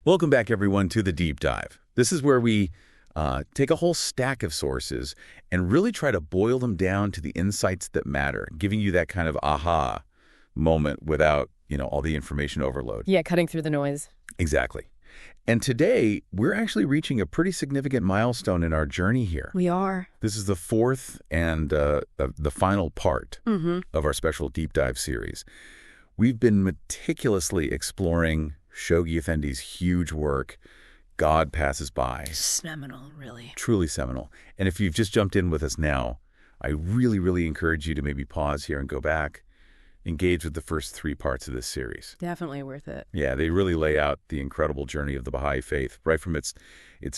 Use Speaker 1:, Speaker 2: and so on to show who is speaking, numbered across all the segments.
Speaker 1: Welcome back, everyone, to the Deep Dive. This is where we take a whole stack of sources and really try to boil them down to the insights that matter, giving you that kind of aha moment without, all the information overload.
Speaker 2: Yeah, cutting through the noise.
Speaker 1: Exactly. And today, we're actually reaching a pretty significant milestone in our journey here.
Speaker 2: We are.
Speaker 1: This is the fourth and the final part of our special Deep Dive series. We've been meticulously exploring Shoghi Effendi's huge work, God Passes By.
Speaker 2: Seminal, really.
Speaker 1: Truly seminal. And if you've just jumped in with us now, I really, really encourage you to maybe pause here and go back, engage with the first three parts of this series.
Speaker 2: Definitely worth it.
Speaker 1: Yeah, they really lay out the incredible journey of the Baha'i Faith, right from its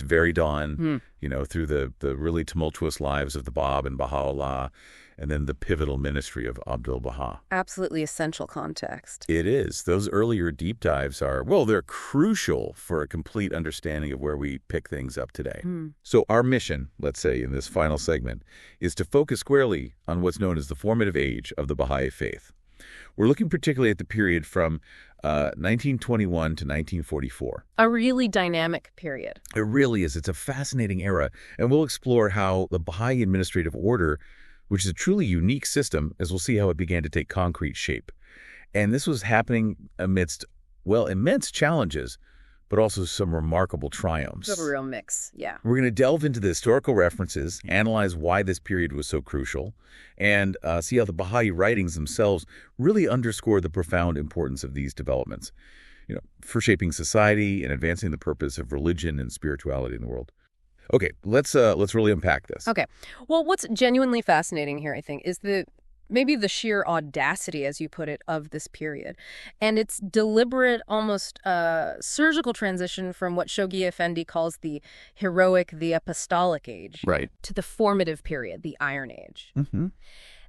Speaker 1: very dawn, through the really tumultuous lives of the Bab and Bahá'u'lláh, and then the pivotal ministry of Abdu'l-Bahá.
Speaker 2: Absolutely essential context.
Speaker 1: It is. Those earlier deep dives they're crucial for a complete understanding of where we pick things up today. So our mission, let's say, in this final segment, is to focus squarely on what's known as the formative age of the Baha'i Faith. We're looking particularly at the period from 1921 to 1944.
Speaker 2: A really dynamic period.
Speaker 1: It really is. It's a fascinating era, and we'll explore how the Bahá'í Administrative Order, which is a truly unique system, as we'll see how it began to take concrete shape. And this was happening amidst, immense challenges, but also some remarkable triumphs.
Speaker 2: It's a real mix, yeah.
Speaker 1: We're going to delve into the historical references, analyze why this period was so crucial, and see how the Baha'i writings themselves really underscore the profound importance of these developments, for shaping society and advancing the purpose of religion and spirituality in the world. Okay, let's really unpack this.
Speaker 2: Okay. Well, what's genuinely fascinating here, I think, is maybe the sheer audacity, as you put it, of this period. And its deliberate, almost surgical transition from what Shoghi Effendi calls the heroic, the apostolic age,
Speaker 1: right,
Speaker 2: to the formative period, the Iron Age.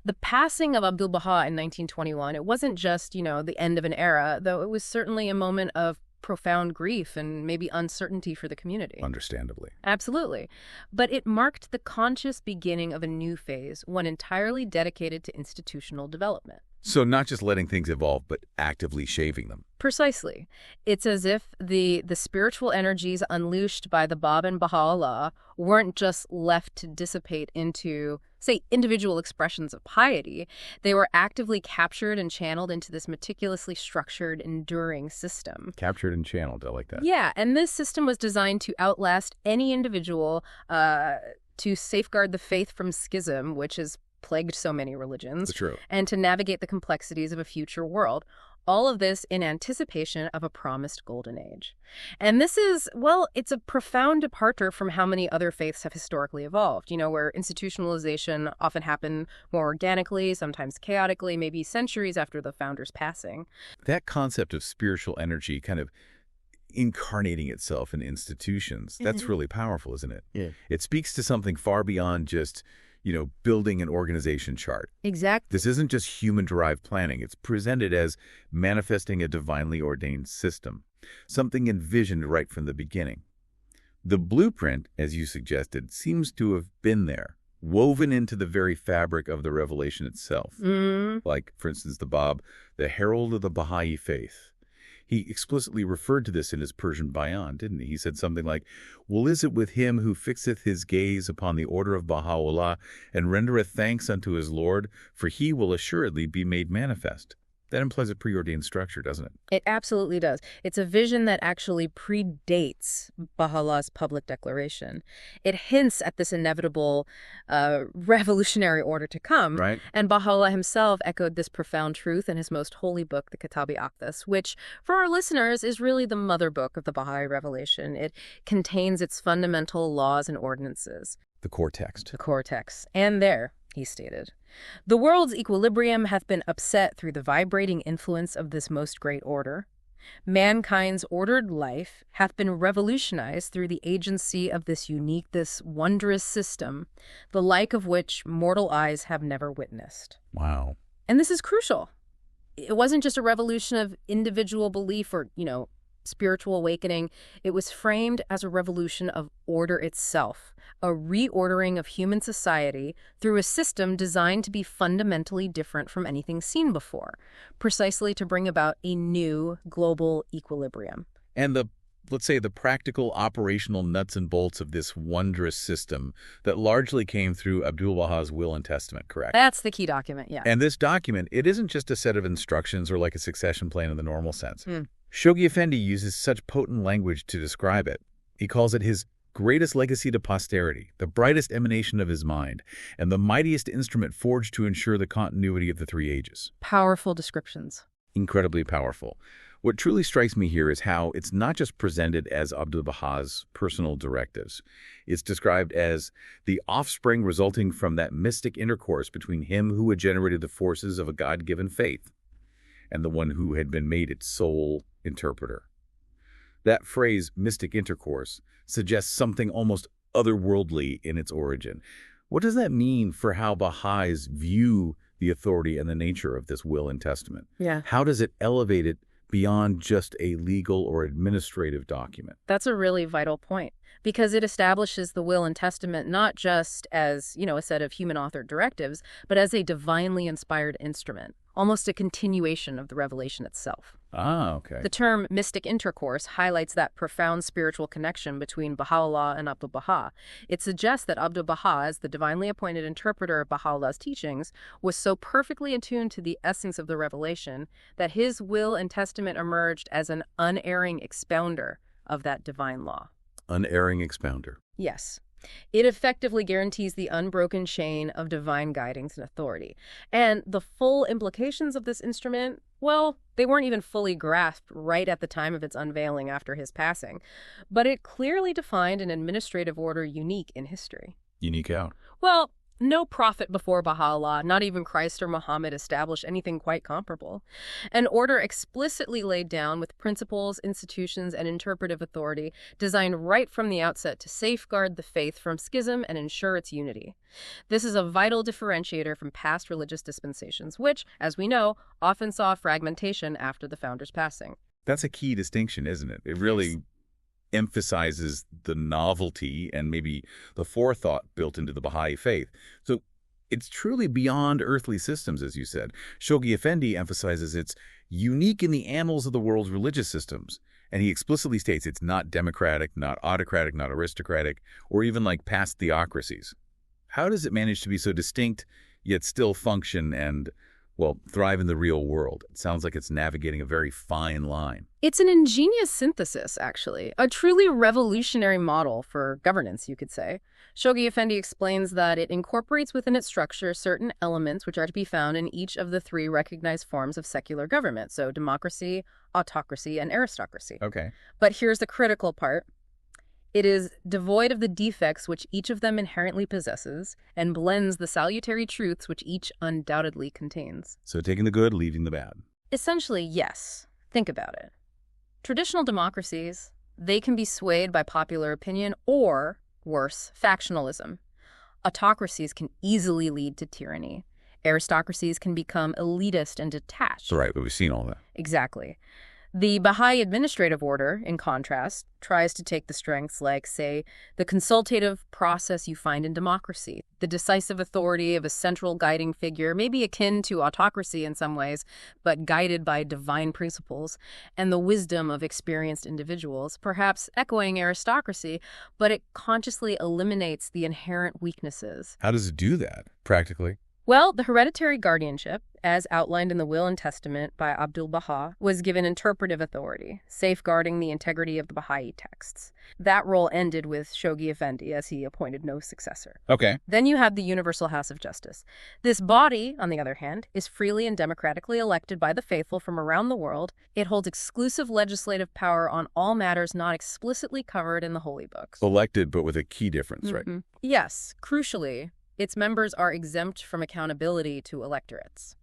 Speaker 2: The passing of Abdu'l-Bahá in 1921, it wasn't just, the end of an era, though it was certainly a moment of profound grief and maybe uncertainty for the community.
Speaker 1: Understandably.
Speaker 2: Absolutely. But it marked the conscious beginning of a new phase, one entirely dedicated to institutional development.
Speaker 1: So not just letting things evolve, but actively shaping them.
Speaker 2: Precisely. It's as if the spiritual energies unleashed by the Bab and Bahá'u'lláh weren't just left to dissipate into, say, individual expressions of piety. They were actively captured and channeled into this meticulously structured, enduring system.
Speaker 1: Captured and channeled. I like that.
Speaker 2: Yeah, and this system was designed to outlast any individual, to safeguard the faith from schism, which is plagued so many religions,
Speaker 1: True.
Speaker 2: And to navigate the complexities of a future world. All of this in anticipation of a promised golden age. And this is, it's a profound departure from how many other faiths have historically evolved, where institutionalization often happened more organically, sometimes chaotically, maybe centuries after the founder's passing.
Speaker 1: That concept of spiritual energy kind of incarnating itself in institutions, that's really powerful, isn't it?
Speaker 3: Yeah.
Speaker 1: It speaks to something far beyond just building an organization chart.
Speaker 2: Exactly.
Speaker 1: This isn't just human-derived planning. It's presented as manifesting a divinely ordained system, something envisioned right from the beginning. The blueprint, as you suggested, seems to have been there, woven into the very fabric of the revelation itself. Like, for instance, the Bab, the herald of the Bahá'í Faith. He explicitly referred to this in his Persian bayan, didn't he? He said something like, "Well, is it with him who fixeth his gaze upon the order of Bahá'u'lláh and rendereth thanks unto his Lord, for he will assuredly be made manifest." That implies a preordained structure, doesn't it?
Speaker 2: It absolutely does. It's a vision that actually predates Baha'u'llah's public declaration. It hints at this inevitable revolutionary order to come.
Speaker 1: Right.
Speaker 2: And Baha'u'llah himself echoed this profound truth in his most holy book, the Kitab-i Aqdas, which, for our listeners, is really the mother book of the Baha'i revelation. It contains its fundamental laws and ordinances.
Speaker 1: The core text.
Speaker 2: The core text. And there, he stated, "The world's equilibrium hath been upset through the vibrating influence of this most great order. Mankind's ordered life hath been revolutionized through the agency of this unique, this wondrous system, the like of which mortal eyes have never witnessed."
Speaker 1: Wow.
Speaker 2: And this is crucial. It wasn't just a revolution of individual belief or, spiritual awakening. It was framed as a revolution of order itself, a reordering of human society through a system designed to be fundamentally different from anything seen before, precisely to bring about a new global equilibrium.
Speaker 1: And the let's say, the practical operational nuts and bolts of this wondrous system that largely came through Abdu'l-Bahá's will and testament, correct?
Speaker 2: That's the key document, yeah.
Speaker 1: And this document, it isn't just a set of instructions or like a succession plan in the normal sense. Shoghi Effendi uses such potent language to describe it. He calls it his greatest legacy to posterity, the brightest emanation of his mind, and the mightiest instrument forged to ensure the continuity of the three ages.
Speaker 2: Powerful descriptions.
Speaker 1: Incredibly powerful. What truly strikes me here is how it's not just presented as Abdu'l-Bahá's personal directives. It's described as the offspring resulting from that mystic intercourse between him who had generated the forces of a God-given faith and the one who had been made its sole interpreter. That phrase, mystic intercourse, suggests something almost otherworldly in its origin. What does that mean for how Baha'is view the authority and the nature of this will and testament?
Speaker 2: Yeah.
Speaker 1: How does it elevate it beyond just a legal or administrative document?
Speaker 2: That's a really vital point, because it establishes the will and testament not just as, a set of human-authored directives, but as a divinely inspired instrument, almost a continuation of the revelation itself.
Speaker 1: Ah, okay.
Speaker 2: The term mystic intercourse highlights that profound spiritual connection between Bahá'u'lláh and Abdu'l-Bahá. It suggests that Abdu'l-Bahá, as the divinely appointed interpreter of Bahá'u'llah's teachings, was so perfectly attuned to the essence of the revelation that his will and testament emerged as an unerring expounder of that divine law.
Speaker 1: Unerring expounder.
Speaker 2: Yes. It effectively guarantees the unbroken chain of divine guidings and authority. And the full implications of this instrument, well, they weren't even fully grasped right at the time of its unveiling after his passing. But it clearly defined an administrative order unique in history.
Speaker 1: Unique out.
Speaker 2: Well, no prophet before Baha'u'lláh, not even Christ or Muhammad, established anything quite comparable. An order explicitly laid down with principles, institutions, and interpretive authority designed right from the outset to safeguard the faith from schism and ensure its unity. This is a vital differentiator from past religious dispensations, which, as we know, often saw fragmentation after the founder's passing.
Speaker 1: That's a key distinction, isn't it? It really emphasizes the novelty and maybe the forethought built into the Bahá'í Faith. So it's truly beyond earthly systems, as you said. Shoghi Effendi emphasizes it's unique in the annals of the world's religious systems. And he explicitly states it's not democratic, not autocratic, not aristocratic, or even like past theocracies. How does it manage to be so distinct, yet still function and, well, thrive in the real world? It sounds like it's navigating a very fine line.
Speaker 2: It's an ingenious synthesis, actually, a truly revolutionary model for governance, you could say. Shoghi Effendi explains that it incorporates within its structure certain elements which are to be found in each of the three recognized forms of secular government, so democracy, autocracy, and aristocracy.
Speaker 1: Okay.
Speaker 2: But here's the critical part. It is devoid of the defects which each of them inherently possesses and blends the salutary truths which each undoubtedly contains.
Speaker 1: So taking the good, leaving the bad.
Speaker 2: Essentially, yes. Think about it. Traditional democracies, they can be swayed by popular opinion or, worse, factionalism. Autocracies can easily lead to tyranny. Aristocracies can become elitist and detached.
Speaker 1: Right, but we've seen all that.
Speaker 2: Exactly. The Bahá'í Administrative Order, in contrast, tries to take the strengths like, say, the consultative process you find in democracy, the decisive authority of a central guiding figure, maybe akin to autocracy in some ways, but guided by divine principles, and the wisdom of experienced individuals, perhaps echoing aristocracy, but it consciously eliminates the inherent weaknesses.
Speaker 1: How does it do that, practically?
Speaker 2: Well, the hereditary guardianship, as outlined in the Will and Testament by Abdu'l-Bahá, was given interpretive authority, safeguarding the integrity of the Bahá'í texts. That role ended with Shoghi Effendi, as he appointed no successor.
Speaker 1: Okay.
Speaker 2: Then you have the Universal House of Justice. This body, on the other hand, is freely and democratically elected by the faithful from around the world. It holds exclusive legislative power on all matters not explicitly covered in the holy books.
Speaker 1: Elected, but with a key difference, right?
Speaker 2: Yes, crucially, its members are exempt from accountability to electorates.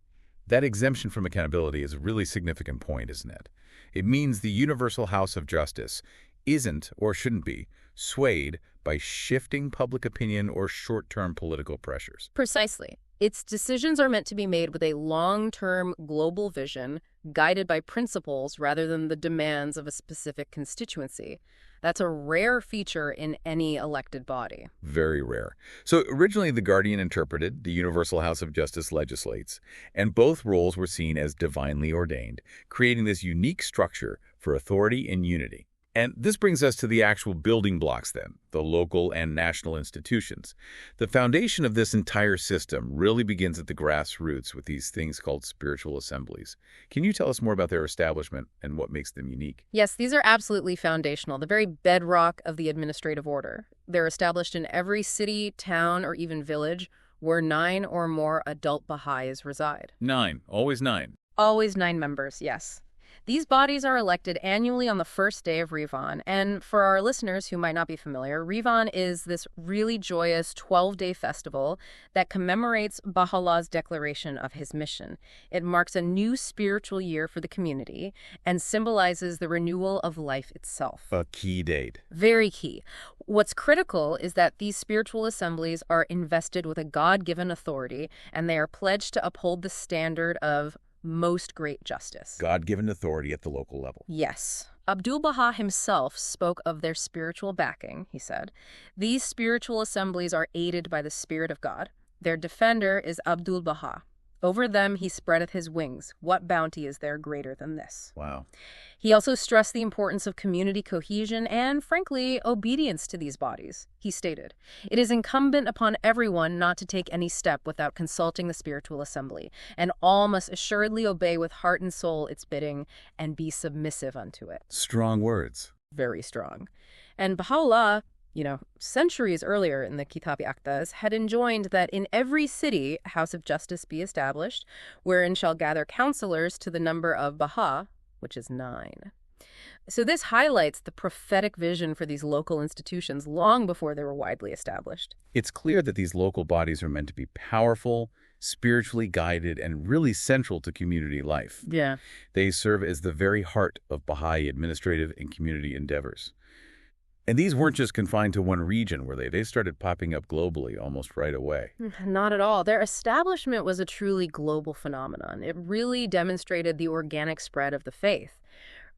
Speaker 1: That exemption from accountability is a really significant point, isn't it? It means the Universal House of Justice isn't, or shouldn't be, swayed by shifting public opinion or short-term political pressures.
Speaker 2: Precisely. Its decisions are meant to be made with a long-term global vision, guided by principles rather than the demands of a specific constituency. That's a rare feature in any elected body.
Speaker 1: Very rare. So originally the Guardian interpreted, the Universal House of Justice legislates, and both roles were seen as divinely ordained, creating this unique structure for authority and unity. And this brings us to the actual building blocks then, the local and national institutions. The foundation of this entire system really begins at the grassroots with these things called spiritual assemblies. Can you tell us more about their establishment and what makes them unique?
Speaker 2: Yes, these are absolutely foundational, the very bedrock of the administrative order. They're established in every city, town, or even village where 9 or more adult Baha'is reside.
Speaker 1: 9, always 9.
Speaker 2: Always 9 members, yes. These bodies are elected annually on the first day of Rivan, and for our listeners who might not be familiar, Rivan is this really joyous 12-day festival that commemorates Baha'u'llah's declaration of his mission. It marks a new spiritual year for the community and symbolizes the renewal of life itself.
Speaker 1: A key date.
Speaker 2: Very key. What's critical is that these spiritual assemblies are invested with a God-given authority, and they are pledged to uphold the standard of most great justice.
Speaker 1: God-given authority at the local level.
Speaker 2: Yes. Abdu'l-Bahá himself spoke of their spiritual backing, he said. These spiritual assemblies are aided by the Spirit of God. Their defender is Abdu'l-Bahá. Over them he spreadeth his wings. What bounty is there greater than this?
Speaker 1: Wow.
Speaker 2: He also stressed the importance of community cohesion and, frankly, obedience to these bodies. He stated, "It is incumbent upon everyone not to take any step without consulting the spiritual assembly, and all must assuredly obey with heart and soul its bidding and be submissive unto it."
Speaker 1: Strong words.
Speaker 2: Very strong. And Bahá'u'lláh, centuries earlier in the Kitab-i-Aqdas, had enjoined that in every city a house of justice be established, wherein shall gather counselors to the number of Bahá, which is 9. So this highlights the prophetic vision for these local institutions long before they were widely established.
Speaker 1: It's clear that these local bodies are meant to be powerful, spiritually guided, and really central to community life.
Speaker 2: Yeah.
Speaker 1: They serve as the very heart of Baha'i administrative and community endeavors. And these weren't just confined to one region, were they? They started popping up globally almost right away.
Speaker 2: Not at all. Their establishment was a truly global phenomenon. It really demonstrated the organic spread of the faith.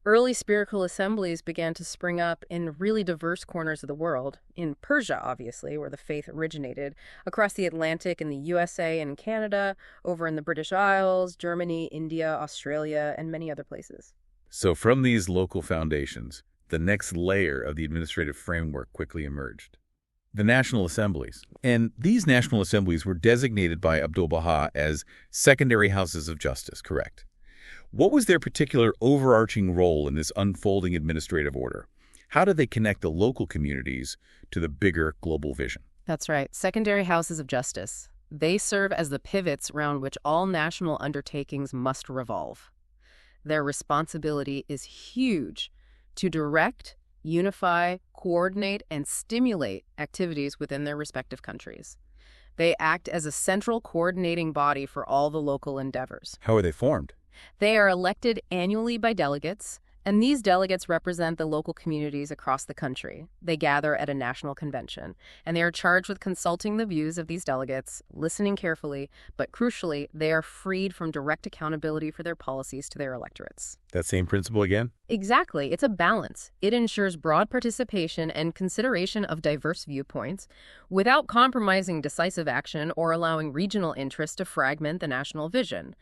Speaker 2: Early spiritual assemblies began to spring up in really diverse corners of the world, in Persia, obviously, where the faith originated, across the Atlantic in the USA and Canada, over in the British Isles, Germany, India, Australia, and many other places.
Speaker 1: So from these local foundations, the next layer of the administrative framework quickly emerged. The national assemblies. And these national assemblies were designated by Abdu'l-Bahá as secondary houses of justice, correct? What was their particular overarching role in this unfolding administrative order? How did they connect the local communities to the bigger global vision?
Speaker 2: That's right. Secondary houses of justice. They serve as the pivots around which all national undertakings must revolve. Their responsibility is huge: to direct, unify, coordinate, and stimulate activities within their respective countries. They act as a central coordinating body for all the local endeavors.
Speaker 1: How are they formed?
Speaker 2: They are elected annually by delegates, and these delegates represent the local communities across the country. They gather at a national convention, and they are charged with consulting the views of these delegates, listening carefully, but crucially, they are freed from direct accountability for their policies to their electorates.
Speaker 1: That same principle again?
Speaker 2: Exactly. It's a balance. It ensures broad participation and consideration of diverse viewpoints without compromising decisive action or allowing regional interests to fragment the national vision.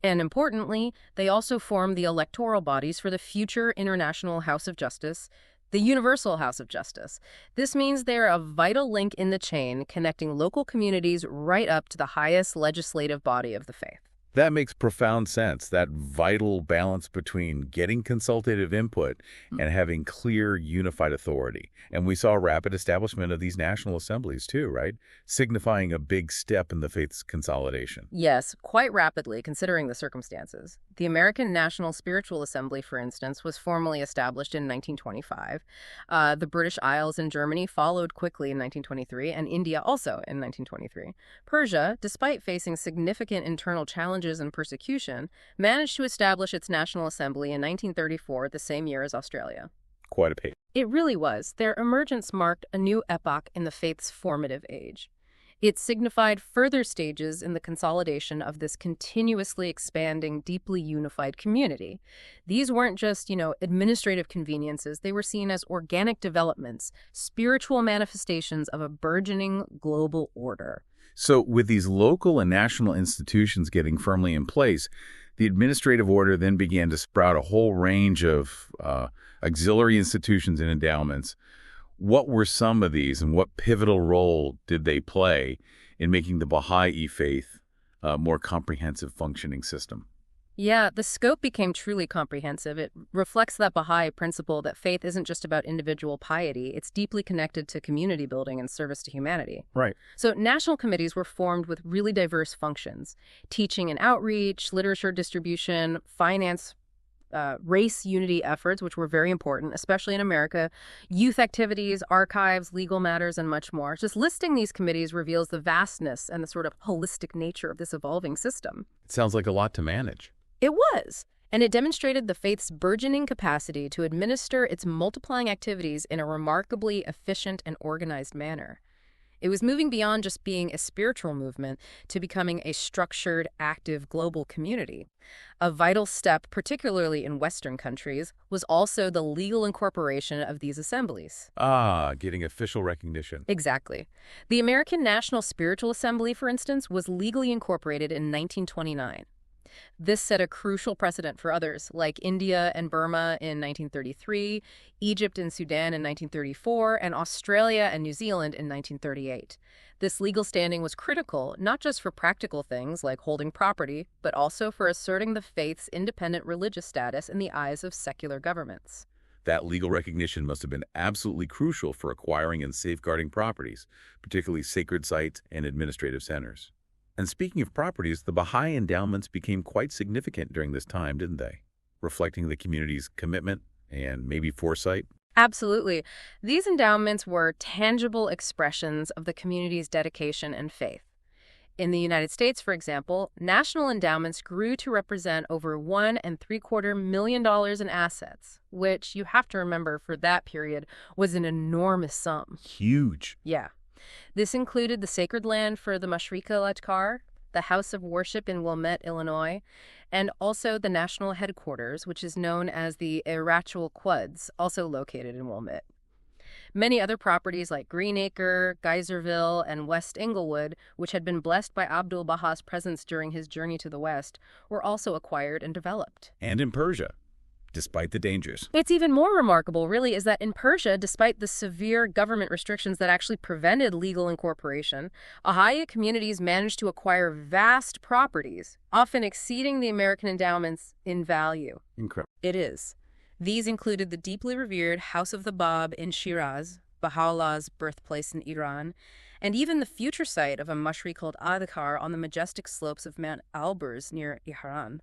Speaker 2: And importantly, they also form the electoral bodies for the future International House of Justice, the Universal House of Justice. This means they're a vital link in the chain connecting local communities right up to the highest legislative body of the faith.
Speaker 1: That makes profound sense, that vital balance between getting consultative input and having clear, unified authority. And we saw rapid establishment of these national assemblies too, right? Signifying a big step in the faith's consolidation.
Speaker 2: Yes, quite rapidly, considering the circumstances. The American National Spiritual Assembly, for instance, was formally established in 1925. The British Isles and Germany followed quickly in 1923, and India also in 1923. Persia, despite facing significant internal challenges and persecution, managed to establish its National Assembly in 1934, the same year as Australia.
Speaker 1: Quite a pace.
Speaker 2: It really was. Their emergence marked a new epoch in the faith's formative age. It signified further stages in the consolidation of this continuously expanding, deeply unified community. These weren't just, administrative conveniences. They were seen as organic developments, spiritual manifestations of a burgeoning global order.
Speaker 1: So with these local and national institutions getting firmly in place, the administrative order then began to sprout a whole range of auxiliary institutions and endowments. What were some of these, and what pivotal role did they play in making the Bahá'í Faith a more comprehensive functioning system?
Speaker 2: Yeah, the scope became truly comprehensive. It reflects that Baha'i principle that faith isn't just about individual piety, it's deeply connected to community building and service to humanity.
Speaker 1: Right.
Speaker 2: So national committees were formed with really diverse functions: teaching and outreach, literature distribution, finance, race unity efforts, which were very important, especially in America, youth activities, archives, legal matters, and much more. Just listing these committees reveals the vastness and the sort of holistic nature of this evolving system.
Speaker 1: It sounds like a lot to manage.
Speaker 2: It was, and it demonstrated the faith's burgeoning capacity to administer its multiplying activities in a remarkably efficient and organized manner. It was moving beyond just being a spiritual movement to becoming a structured, active global community. A vital step, particularly in Western countries, was also the legal incorporation of these assemblies.
Speaker 1: Ah, getting official recognition.
Speaker 2: Exactly. The American National Spiritual Assembly, for instance, was legally incorporated in 1929. This set a crucial precedent for others, like India and Burma in 1933, Egypt and Sudan in 1934, and Australia and New Zealand in 1938. This legal standing was critical, not just for practical things like holding property, but also for asserting the faith's independent religious status in the eyes of secular governments.
Speaker 1: That legal recognition must have been absolutely crucial for acquiring and safeguarding properties, particularly sacred sites and administrative centers. And speaking of properties, the Baha'i endowments became quite significant during this time, didn't they? Reflecting the community's commitment and maybe foresight.
Speaker 2: Absolutely. These endowments were tangible expressions of the community's dedication and faith. In the United States, for example, national endowments grew to represent over $1.75 million in assets, which you have to remember for that period was an enormous sum.
Speaker 1: Huge.
Speaker 2: Yeah. This included the sacred land for the Mashriq-al-Adkar, the House of Worship in Wilmette, Illinois, and also the national headquarters, which is known as the Irachul Quds, also located in Wilmette. Many other properties like Greenacre, Geyserville, and West Englewood, which had been blessed by Abdu'l-Bahá's presence during his journey to the West, were also acquired and developed.
Speaker 1: And in Persia, despite the dangers.
Speaker 2: It's even more remarkable, really, is that in Persia, despite the severe government restrictions that actually prevented legal incorporation, Baha'i communities managed to acquire vast properties, often exceeding the American endowments in value.
Speaker 1: Incredible.
Speaker 2: It is. These included the deeply revered House of the Bab in Shiraz, Bahá'u'llah's birthplace in Iran, and even the future site of a mashri called Adhkar on the majestic slopes of Mount Alborz near Iran.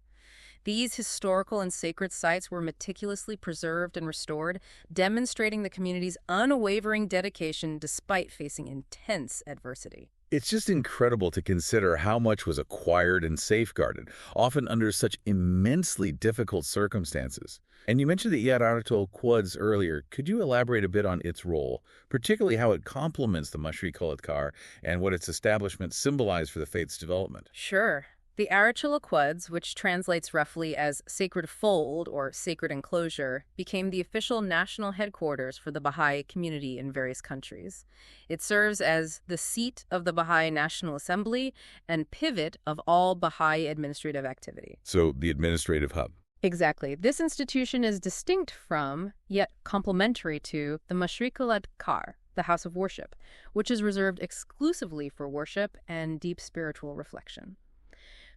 Speaker 2: These historical and sacred sites were meticulously preserved and restored, demonstrating the community's unwavering dedication despite facing intense adversity.
Speaker 1: It's just incredible to consider how much was acquired and safeguarded, often under such immensely difficult circumstances. And you mentioned the Irachul Quds earlier. Could you elaborate a bit on its role, particularly how it complements the Mashriq-al-Adkar and what its establishment symbolized for the faith's development?
Speaker 2: Sure. The Irachul Quds, which translates roughly as sacred fold or sacred enclosure, became the official national headquarters for the Baha'i community in various countries. It serves as the seat of the Baha'i National Assembly and pivot of all Baha'i administrative activity.
Speaker 1: So the administrative hub.
Speaker 2: Exactly. This institution is distinct from, yet complementary to, the Mashriq-al-Adkar, the House of Worship, which is reserved exclusively for worship and deep spiritual reflection.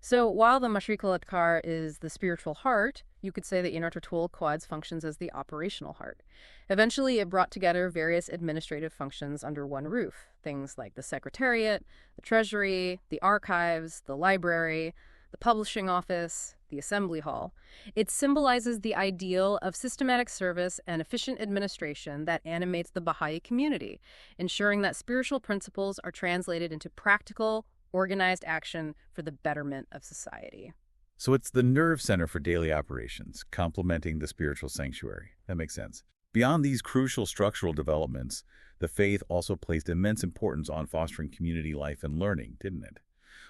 Speaker 2: So while the Mashriq-al-Adkar is the spiritual heart, you could say the Irachul Quds functions as the operational heart. Eventually, it brought together various administrative functions under one roof, things like the Secretariat, the Treasury, the Archives, the Library, the Publishing Office, the Assembly Hall. It symbolizes the ideal of systematic service and efficient administration that animates the Baha'i community, ensuring that spiritual principles are translated into practical, organized action for the betterment of society.
Speaker 1: So it's the nerve center for daily operations, complementing the spiritual sanctuary. That makes sense. Beyond these crucial structural developments, the faith also placed immense importance on fostering community life and learning, didn't it?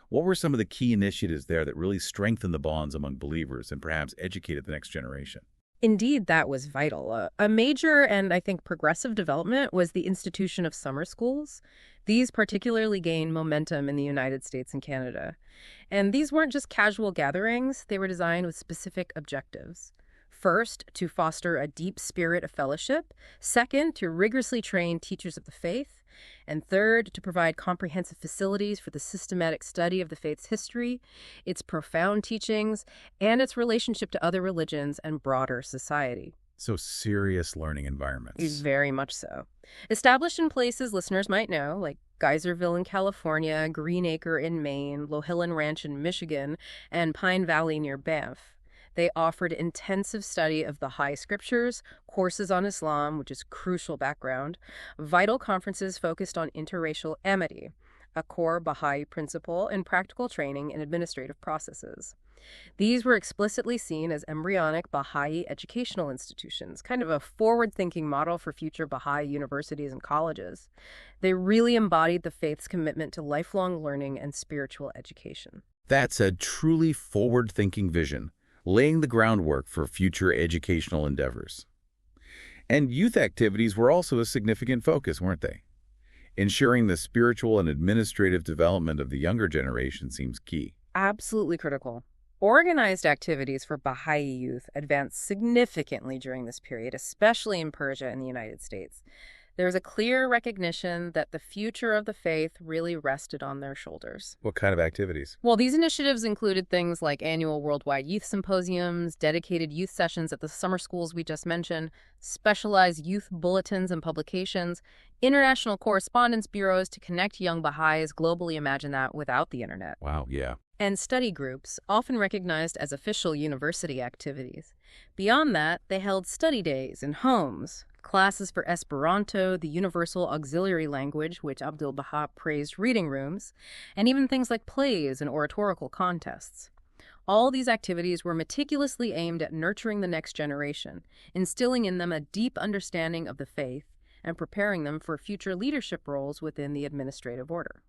Speaker 1: What were some of the key initiatives there that really strengthened the bonds among believers and perhaps educated the next generation?
Speaker 2: Indeed, that was vital. A major and, I think, progressive development was the institution of summer schools. These particularly gained momentum in the United States and Canada. And these weren't just casual gatherings, they were designed with specific objectives. First, to foster a deep spirit of fellowship. Second, to rigorously train teachers of the faith. And third, to provide comprehensive facilities for the systematic study of the faith's history, its profound teachings, and its relationship to other religions and broader society.
Speaker 1: So serious learning environments.
Speaker 2: Very much so. Established in places listeners might know, like Geyserville in California, Greenacre in Maine, Lohilan Ranch in Michigan, and Pine Valley near Banff. They offered intensive study of Baha'i scriptures, courses on Islam, which is crucial background, vital conferences focused on interracial amity, a core Baha'i principle, and practical training in administrative processes. These were explicitly seen as embryonic Baha'i educational institutions, kind of a forward-thinking model for future Baha'i universities and colleges. They really embodied the faith's commitment to lifelong learning and spiritual education.
Speaker 1: That's a truly forward-thinking vision, laying the groundwork for future educational endeavors. And youth activities were also a significant focus, weren't they? Ensuring the spiritual and administrative development of the younger generation seems key.
Speaker 2: Absolutely critical. Organized activities for Baha'i youth advanced significantly during this period, especially in Persia and the United States. There's a clear recognition that the future of the faith really rested on their shoulders.
Speaker 1: What kind of activities?
Speaker 2: Well, these initiatives included things like annual worldwide youth symposiums, dedicated youth sessions at the summer schools we just mentioned, specialized youth bulletins and publications, international correspondence bureaus to connect young Baha'is globally. Imagine that without the internet.
Speaker 1: Wow, yeah.
Speaker 2: And study groups, often recognized as official university activities. Beyond that, they held study days in homes, classes for Esperanto, the universal auxiliary language, which Abdu'l-Bahá praised, reading rooms, and even things like plays and oratorical contests. All these activities were meticulously aimed at nurturing the next generation, instilling in them a deep understanding of the faith, and preparing them for future leadership roles within the administrative order.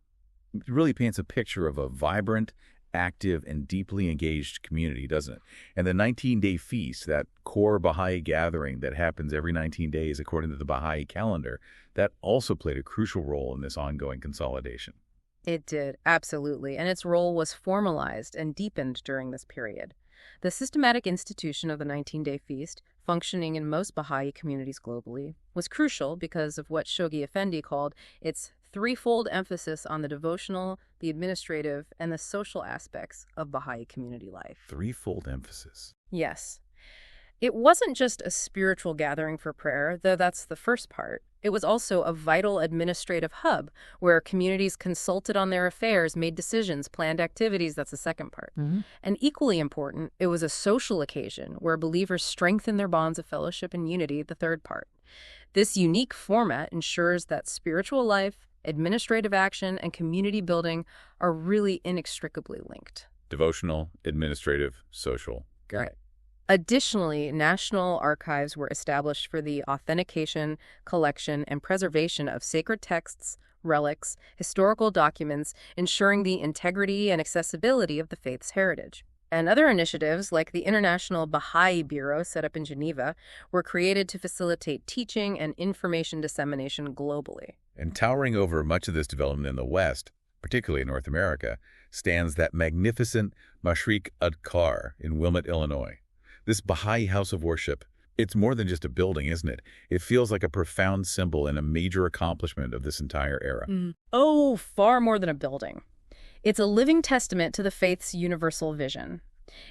Speaker 1: It really paints a picture of a vibrant, active, and deeply engaged community, doesn't it? And the 19-day feast, that core Baha'i gathering that happens every 19 days according to the Baha'i calendar, that also played a crucial role in this ongoing consolidation.
Speaker 2: It did, absolutely, and its role was formalized and deepened during this period. The systematic institution of the 19-day feast, functioning in most Baha'i communities globally, was crucial because of what Shoghi Effendi called its threefold emphasis on the devotional, the administrative, and the social aspects of Baha'i community life.
Speaker 1: Threefold emphasis.
Speaker 2: Yes. It wasn't just a spiritual gathering for prayer, though that's the first part. It was also a vital administrative hub where communities consulted on their affairs, made decisions, planned activities. That's the second part. And equally important, it was a social occasion where believers strengthened their bonds of fellowship and unity, the third part. This unique format ensures that spiritual life, administrative action, and community building are really inextricably linked.
Speaker 1: Devotional, administrative, social. Got it.
Speaker 2: Additionally, national archives were established for the authentication, collection, and preservation of sacred texts, relics, historical documents, ensuring the integrity and accessibility of the faith's heritage. And other initiatives, like the International Baha'i Bureau set up in Geneva, were created to facilitate teaching and information dissemination globally.
Speaker 1: And towering over much of this development in the West, particularly in North America, stands that magnificent Mashriq Adkar in Wilmette, Illinois. This Baha'i house of worship, it's more than just a building, isn't it? It feels like a profound symbol and a major accomplishment of this entire era.
Speaker 2: Oh, far more than a building. It's a living testament to the faith's universal vision.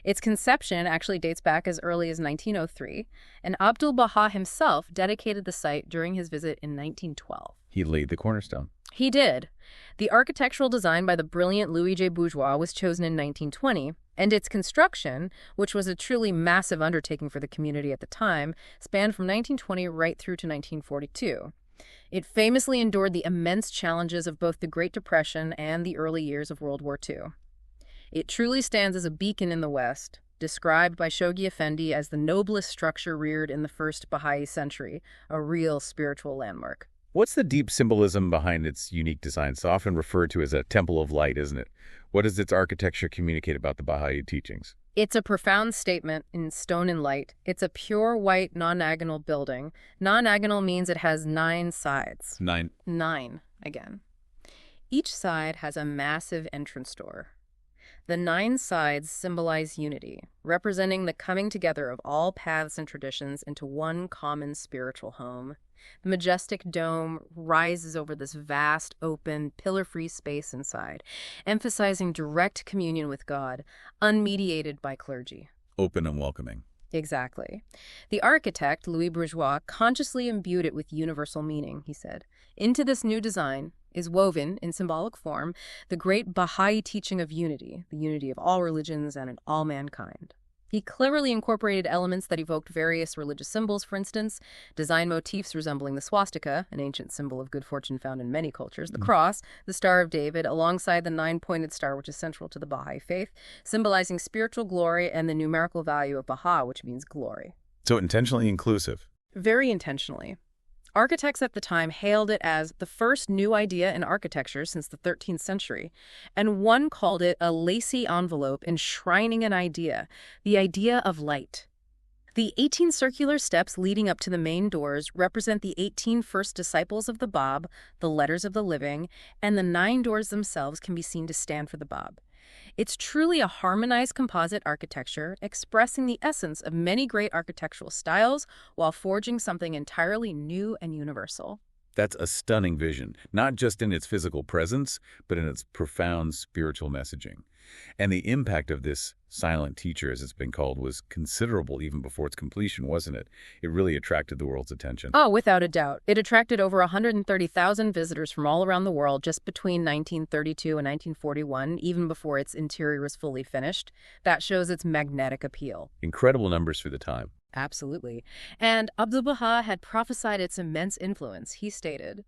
Speaker 2: Its conception actually dates back as early as 1903, and Abdu'l-Bahá himself dedicated the site during his visit in 1912.
Speaker 1: He laid the cornerstone.
Speaker 2: He did. The architectural design by the brilliant Louis J. Bourgeois was chosen in 1920, and its construction, which was a truly massive undertaking for the community at the time, spanned from 1920 right through to 1942. It famously endured the immense challenges of both the Great Depression and the early years of World War II. It truly stands as a beacon in the West, described by Shoghi Effendi as the noblest structure reared in the first Baha'i century, a real spiritual landmark.
Speaker 1: What's the deep symbolism behind its unique design? It's often referred to as a temple of light, isn't it? What does its architecture communicate about the Baha'i teachings?
Speaker 2: It's a profound statement in stone and light. It's a pure white non-agonal building. Non-agonal means it has 9 sides.
Speaker 1: 9.
Speaker 2: 9, again. Each side has a massive entrance door. The 9 sides symbolize unity, representing the coming together of all paths and traditions into one common spiritual home. The majestic dome rises over this vast, open, pillar-free space inside, emphasizing direct communion with God, unmediated by clergy.
Speaker 1: Open and welcoming.
Speaker 2: Exactly. The architect, Louis Bourgeois, consciously imbued it with universal meaning, he said. Into this new design is woven, in symbolic form, the great Bahá'í teaching of unity, the unity of all religions and in all mankind. He cleverly incorporated elements that evoked various religious symbols, for instance, design motifs resembling the swastika, an ancient symbol of good fortune found in many cultures, the cross, the Star of David, alongside the 9-pointed star, which is central to the Bahá'í Faith, symbolizing spiritual glory, and the numerical value of Baha, which means glory.
Speaker 1: So intentionally inclusive.
Speaker 2: Very intentionally. Architects at the time hailed it as the first new idea in architecture since the 13th century, and one called it a lacy envelope enshrining an idea, the idea of light. The 18 circular steps leading up to the main doors represent the 18 first disciples of the Bab, the letters of the living, and the 9 doors themselves can be seen to stand for the Bab. It's truly a harmonized composite architecture expressing the essence of many great architectural styles while forging something entirely new and universal.
Speaker 1: That's a stunning vision, not just in its physical presence, but in its profound spiritual messaging. And the impact of this silent teacher, as it's been called, was considerable even before its completion, wasn't it? It really attracted the world's attention.
Speaker 2: Oh, without a doubt. It attracted over 130,000 visitors from all around the world just between 1932 and 1941, even before its interior was fully finished. That shows its magnetic appeal.
Speaker 1: Incredible numbers for the time.
Speaker 2: Absolutely. And Abdu'l-Bahá had prophesied its immense influence, he stated.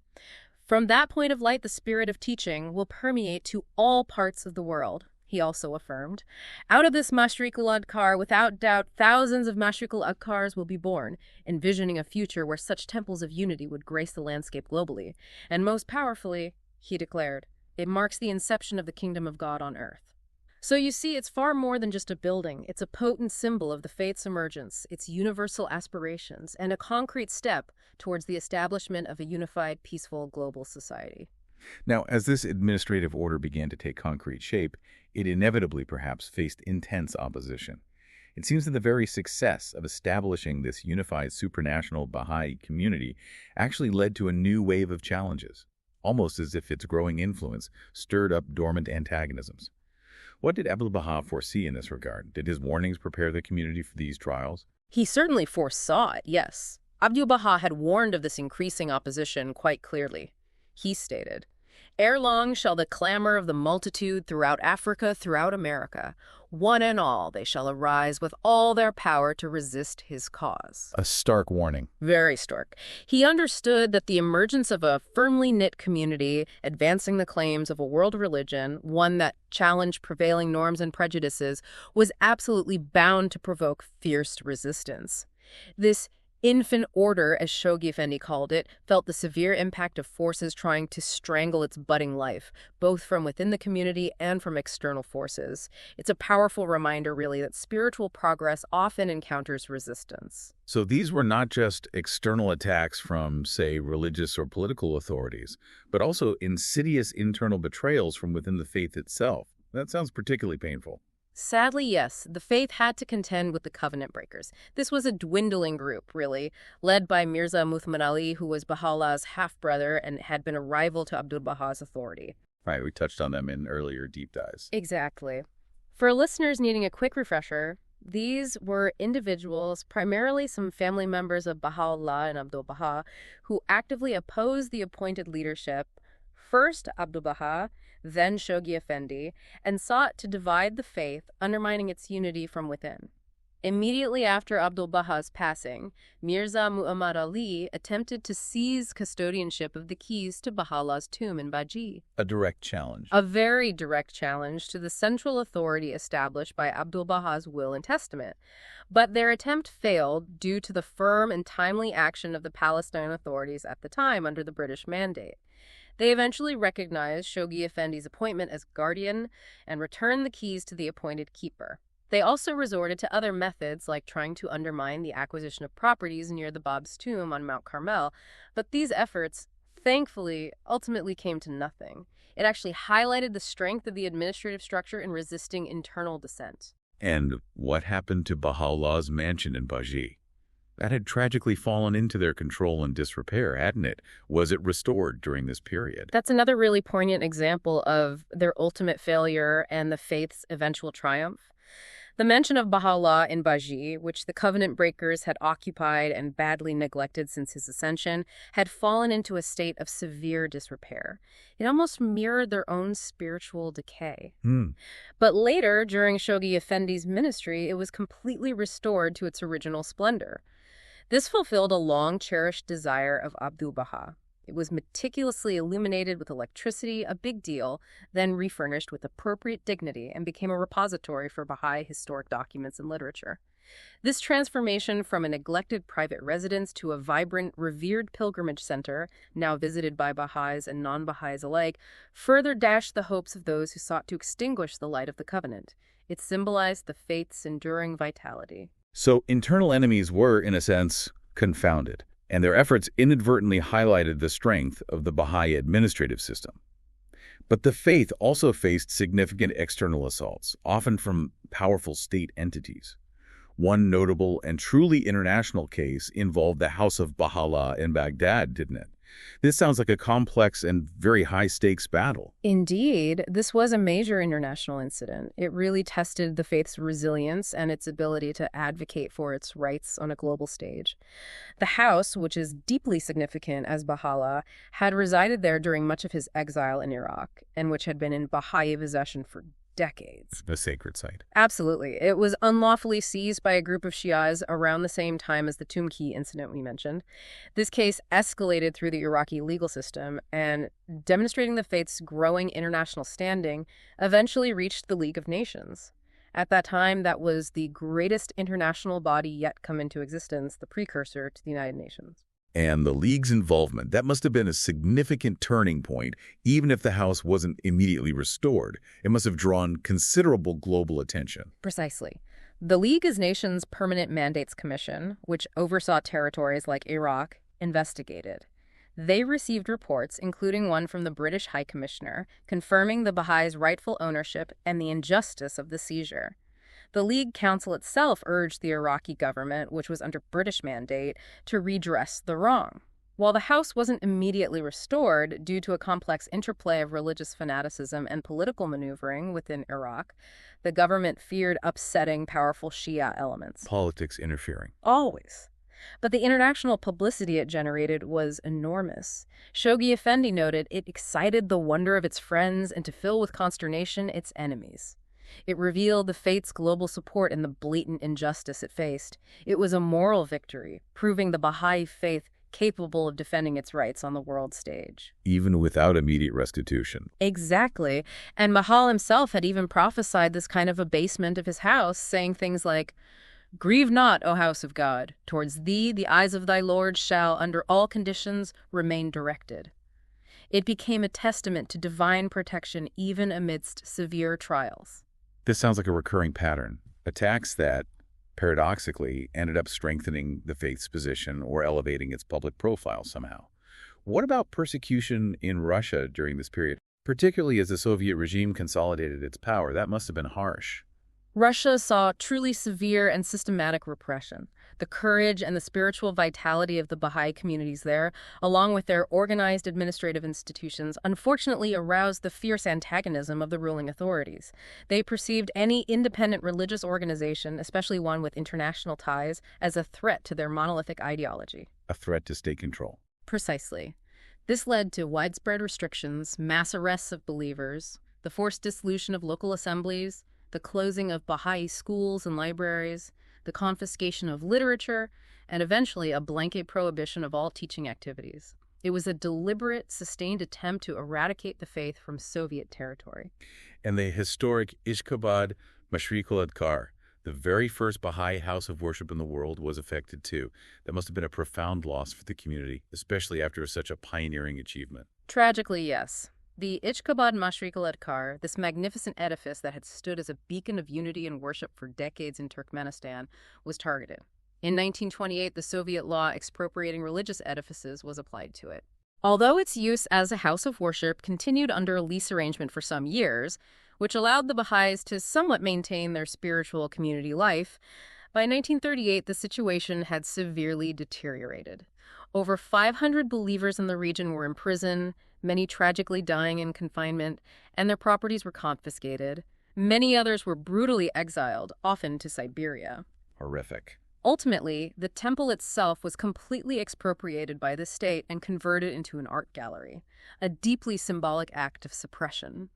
Speaker 2: From that point of light, the spirit of teaching will permeate to all parts of the world, he also affirmed. Out of this Mashriqul Adkar, without doubt, thousands of Mashriqul Adkars will be born, envisioning a future where such temples of unity would grace the landscape globally. And most powerfully, he declared, it marks the inception of the kingdom of God on earth. So you see, it's far more than just a building. It's a potent symbol of the faith's emergence, its universal aspirations, and a concrete step towards the establishment of a unified, peaceful global society.
Speaker 1: Now, as this administrative order began to take concrete shape, it inevitably perhaps faced intense opposition. It seems that the very success of establishing this unified supranational Baha'i community actually led to a new wave of challenges, almost as if its growing influence stirred up dormant antagonisms. What did Abdu'l-Bahá foresee in this regard? Did his warnings prepare the community for these trials?
Speaker 2: He certainly foresaw it, yes. Abdu'l-Bahá had warned of this increasing opposition quite clearly. He stated, ere long shall the clamor of the multitude throughout Africa, throughout America, one and all they shall arise with all their power to resist his cause.
Speaker 1: A stark warning.
Speaker 2: Very stark. He understood that the emergence of a firmly knit community, advancing the claims of a world religion, one that challenged prevailing norms and prejudices, was absolutely bound to provoke fierce resistance. This infant order, as Shoghi Effendi called it, felt the severe impact of forces trying to strangle its budding life, both from within the community and from external forces. It's a powerful reminder, really, that spiritual progress often encounters resistance.
Speaker 1: So these were not just external attacks from, say, religious or political authorities, but also insidious internal betrayals from within the faith itself. That sounds particularly painful.
Speaker 2: Sadly, yes, the faith had to contend with the covenant breakers. This was a dwindling group, really, led by Mirza Muhammad Ali, who was Bahá'u'llah's half-brother and had been a rival to Abdu'l-Bahā's authority.
Speaker 1: Right, we touched on them in earlier deep dives.
Speaker 2: Exactly. For listeners needing a quick refresher, these were individuals, primarily some family members of Bahá'u'lláh and Abdu'l-Bahá, who actively opposed the appointed leadership, first Abdu'l-Bahá, then Shoghi Effendi, and sought to divide the faith, undermining its unity from within. Immediately after Abdu'l-Bahā's passing, Mirza Muhammad Ali attempted to seize custodianship of the keys to Baha'u'llah's tomb in Baji.
Speaker 1: A direct challenge.
Speaker 2: A very direct challenge to the central authority established by Abdu'l-Bahā's will and testament. But their attempt failed due to the firm and timely action of the Palestine authorities at the time under the British mandate. They eventually recognized Shoghi Effendi's appointment as guardian and returned the keys to the appointed keeper. They also resorted to other methods like trying to undermine the acquisition of properties near the Bab's tomb on Mount Carmel, but these efforts, thankfully, ultimately came to nothing. It actually highlighted the strength of the administrative structure in resisting internal dissent.
Speaker 1: And what happened to Bahá'u'lláh's mansion in Baji? That had tragically fallen into their control and disrepair, hadn't it? Was it restored during this period?
Speaker 2: That's another really poignant example of their ultimate failure and the faith's eventual triumph. The mention of Baha'u'lláh in Baji, which the covenant breakers had occupied and badly neglected since his ascension, had fallen into a state of severe disrepair. It almost mirrored their own spiritual decay. But later, during Shoghi Effendi's ministry, it was completely restored to its original splendor. This fulfilled a long-cherished desire of Abdu'l-Bahá. It was meticulously illuminated with electricity, a big deal, then refurnished with appropriate dignity and became a repository for Baha'i historic documents and literature. This transformation from a neglected private residence to a vibrant, revered pilgrimage center, now visited by Baha'is and non-Baha'is alike, further dashed the hopes of those who sought to extinguish the light of the covenant. It symbolized the faith's enduring vitality.
Speaker 1: So internal enemies were, in a sense, confounded, and their efforts inadvertently highlighted the strength of the Baha'i administrative system. But the faith also faced significant external assaults, often from powerful state entities. One notable and truly international case involved the House of Baha'u'lláh in Baghdad, didn't it? This sounds like a complex and very high-stakes battle.
Speaker 2: Indeed, this was a major international incident. It really tested the faith's resilience and its ability to advocate for its rights on a global stage. The House, which is deeply significant as Baha'u'lláh, had resided there during much of his exile in Iraq, and which had been in Baha'i possession for decades.
Speaker 1: A sacred site.
Speaker 2: Absolutely. It was unlawfully seized by a group of Shias around the same time as the Tumki incident we mentioned. This case escalated through the Iraqi legal system and, demonstrating the faith's growing international standing, eventually reached the League of Nations. At that time, that was the greatest international body yet come into existence, the precursor to the United Nations.
Speaker 1: And the League's involvement, that must have been a significant turning point, even if the House wasn't immediately restored. It must have drawn considerable global attention.
Speaker 2: Precisely. The League of Nations Permanent Mandates Commission, which oversaw territories like Iraq, investigated. They received reports, including one from the British High Commissioner, confirming the Baha'is' rightful ownership and the injustice of the seizure. The League Council itself urged the Iraqi government, which was under British mandate, to redress the wrong. While the House wasn't immediately restored due to a complex interplay of religious fanaticism and political maneuvering within Iraq, the government feared upsetting powerful Shia elements.
Speaker 1: Politics interfering.
Speaker 2: Always. But the international publicity it generated was enormous. Shoghi Effendi noted it excited the wonder of its friends and to fill with consternation its enemies. It revealed the faith's global support and the blatant injustice it faced. It was a moral victory, proving the Bahá'í Faith capable of defending its rights on the world stage.
Speaker 1: Even without immediate restitution.
Speaker 2: Exactly. And Mahal himself had even prophesied this kind of abasement of his house, saying things like, "Grieve not, O house of God. Towards thee the eyes of thy Lord shall, under all conditions, remain directed." It became a testament to divine protection even amidst severe trials.
Speaker 1: This sounds like a recurring pattern. Attacks that, paradoxically, ended up strengthening the faith's position or elevating its public profile somehow. What about persecution in Russia during this period, particularly as the Soviet regime consolidated its power? That must have been harsh.
Speaker 2: Russia saw truly severe and systematic repression. The courage and the spiritual vitality of the Baha'i communities there, along with their organized administrative institutions, unfortunately aroused the fierce antagonism of the ruling authorities. They perceived any independent religious organization, especially one with international ties, as a threat to their monolithic ideology.
Speaker 1: A threat to state control.
Speaker 2: Precisely. This led to widespread restrictions, mass arrests of believers, the forced dissolution of local assemblies, the closing of Baha'i schools and libraries, the confiscation of literature, and eventually a blanket prohibition of all teaching activities. It was a deliberate, sustained attempt to eradicate the faith from Soviet territory.
Speaker 1: And the historic Ishkabad Mashriqul Adkar, the very first Baha'i house of worship in the world, was affected too. That must have been a profound loss for the community, especially after such a pioneering achievement.
Speaker 2: Tragically, yes. The Ishkabad Mashriq al-Adkar, this magnificent edifice that had stood as a beacon of unity and worship for decades in Turkmenistan, was targeted. In 1928, the Soviet law expropriating religious edifices was applied to it. Although its use as a house of worship continued under a lease arrangement for some years, which allowed the Baha'is to somewhat maintain their spiritual community life, by 1938 the situation had severely deteriorated. Over 500 believers in the region were in prison, many tragically dying in confinement, and their properties were confiscated. Many others were brutally exiled, often to Siberia.
Speaker 1: Horrific.
Speaker 2: Ultimately, the temple itself was completely expropriated by the state and converted into an art gallery, a deeply symbolic act of suppression.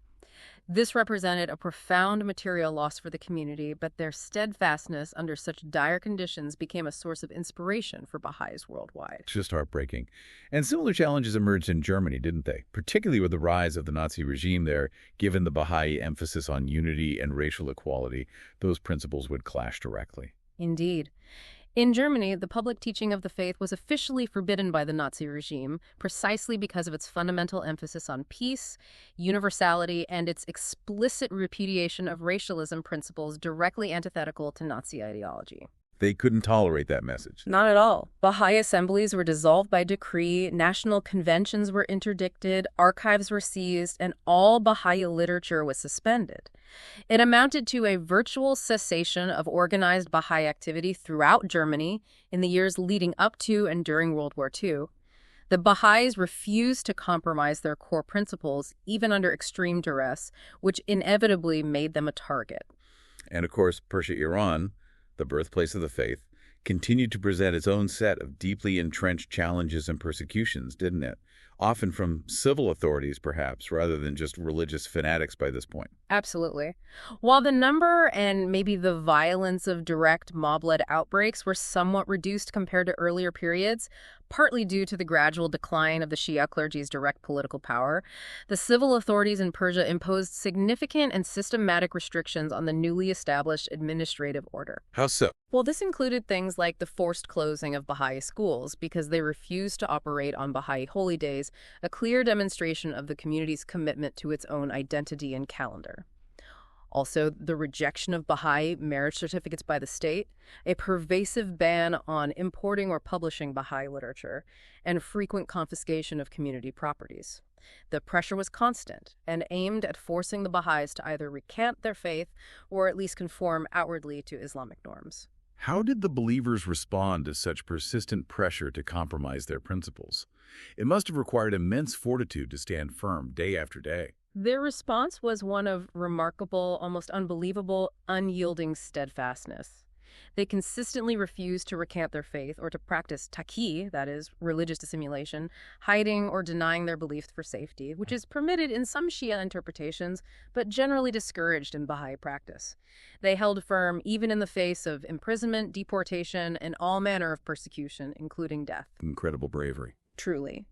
Speaker 2: This represented a profound material loss for the community, but their steadfastness under such dire conditions became a source of inspiration for Baha'is worldwide.
Speaker 1: It's just heartbreaking. And similar challenges emerged in Germany, didn't they? Particularly with the rise of the Nazi regime there, given the Baha'i emphasis on unity and racial equality, those principles would clash directly.
Speaker 2: Indeed. In Germany, the public teaching of the faith was officially forbidden by the Nazi regime precisely because of its fundamental emphasis on peace, universality, and its explicit repudiation of racialism principles directly antithetical to Nazi ideology.
Speaker 1: They couldn't tolerate that message.
Speaker 2: Not at all. Baha'i assemblies were dissolved by decree, national conventions were interdicted, archives were seized, and all Baha'i literature was suspended. It amounted to a virtual cessation of organized Baha'i activity throughout Germany in the years leading up to and during World War II. The Baha'is refused to compromise their core principles, even under extreme duress, which inevitably made them a target.
Speaker 1: And of course, Persia, Iran, the birthplace of the faith, continued to present its own set of deeply entrenched challenges and persecutions, didn't it? Often from civil authorities, perhaps, rather than just religious fanatics by this point.
Speaker 2: Absolutely. While the number and maybe the violence of direct mob-led outbreaks were somewhat reduced compared to earlier periods, partly due to the gradual decline of the Shia clergy's direct political power, the civil authorities in Persia imposed significant and systematic restrictions on the newly established administrative order.
Speaker 1: How so?
Speaker 2: Well, this included things like the forced closing of Baha'i schools because they refused to operate on Baha'i holy days, a clear demonstration of the community's commitment to its own identity and calendar. Also, the rejection of Baha'i marriage certificates by the state, a pervasive ban on importing or publishing Baha'i literature, and frequent confiscation of community properties. The pressure was constant and aimed at forcing the Baha'is to either recant their faith or at least conform outwardly to Islamic norms.
Speaker 1: How did the believers respond to such persistent pressure to compromise their principles? It must have required immense fortitude to stand firm day after day.
Speaker 2: Their response was one of remarkable, almost unbelievable, unyielding steadfastness. They consistently refused to recant their faith or to practice taqi, that is, religious dissimulation, hiding or denying their beliefs for safety, which is permitted in some Shia interpretations, but generally discouraged in Baha'i practice. They held firm even in the face of imprisonment, deportation, and all manner of persecution, including death.
Speaker 1: Incredible bravery.
Speaker 2: Truly.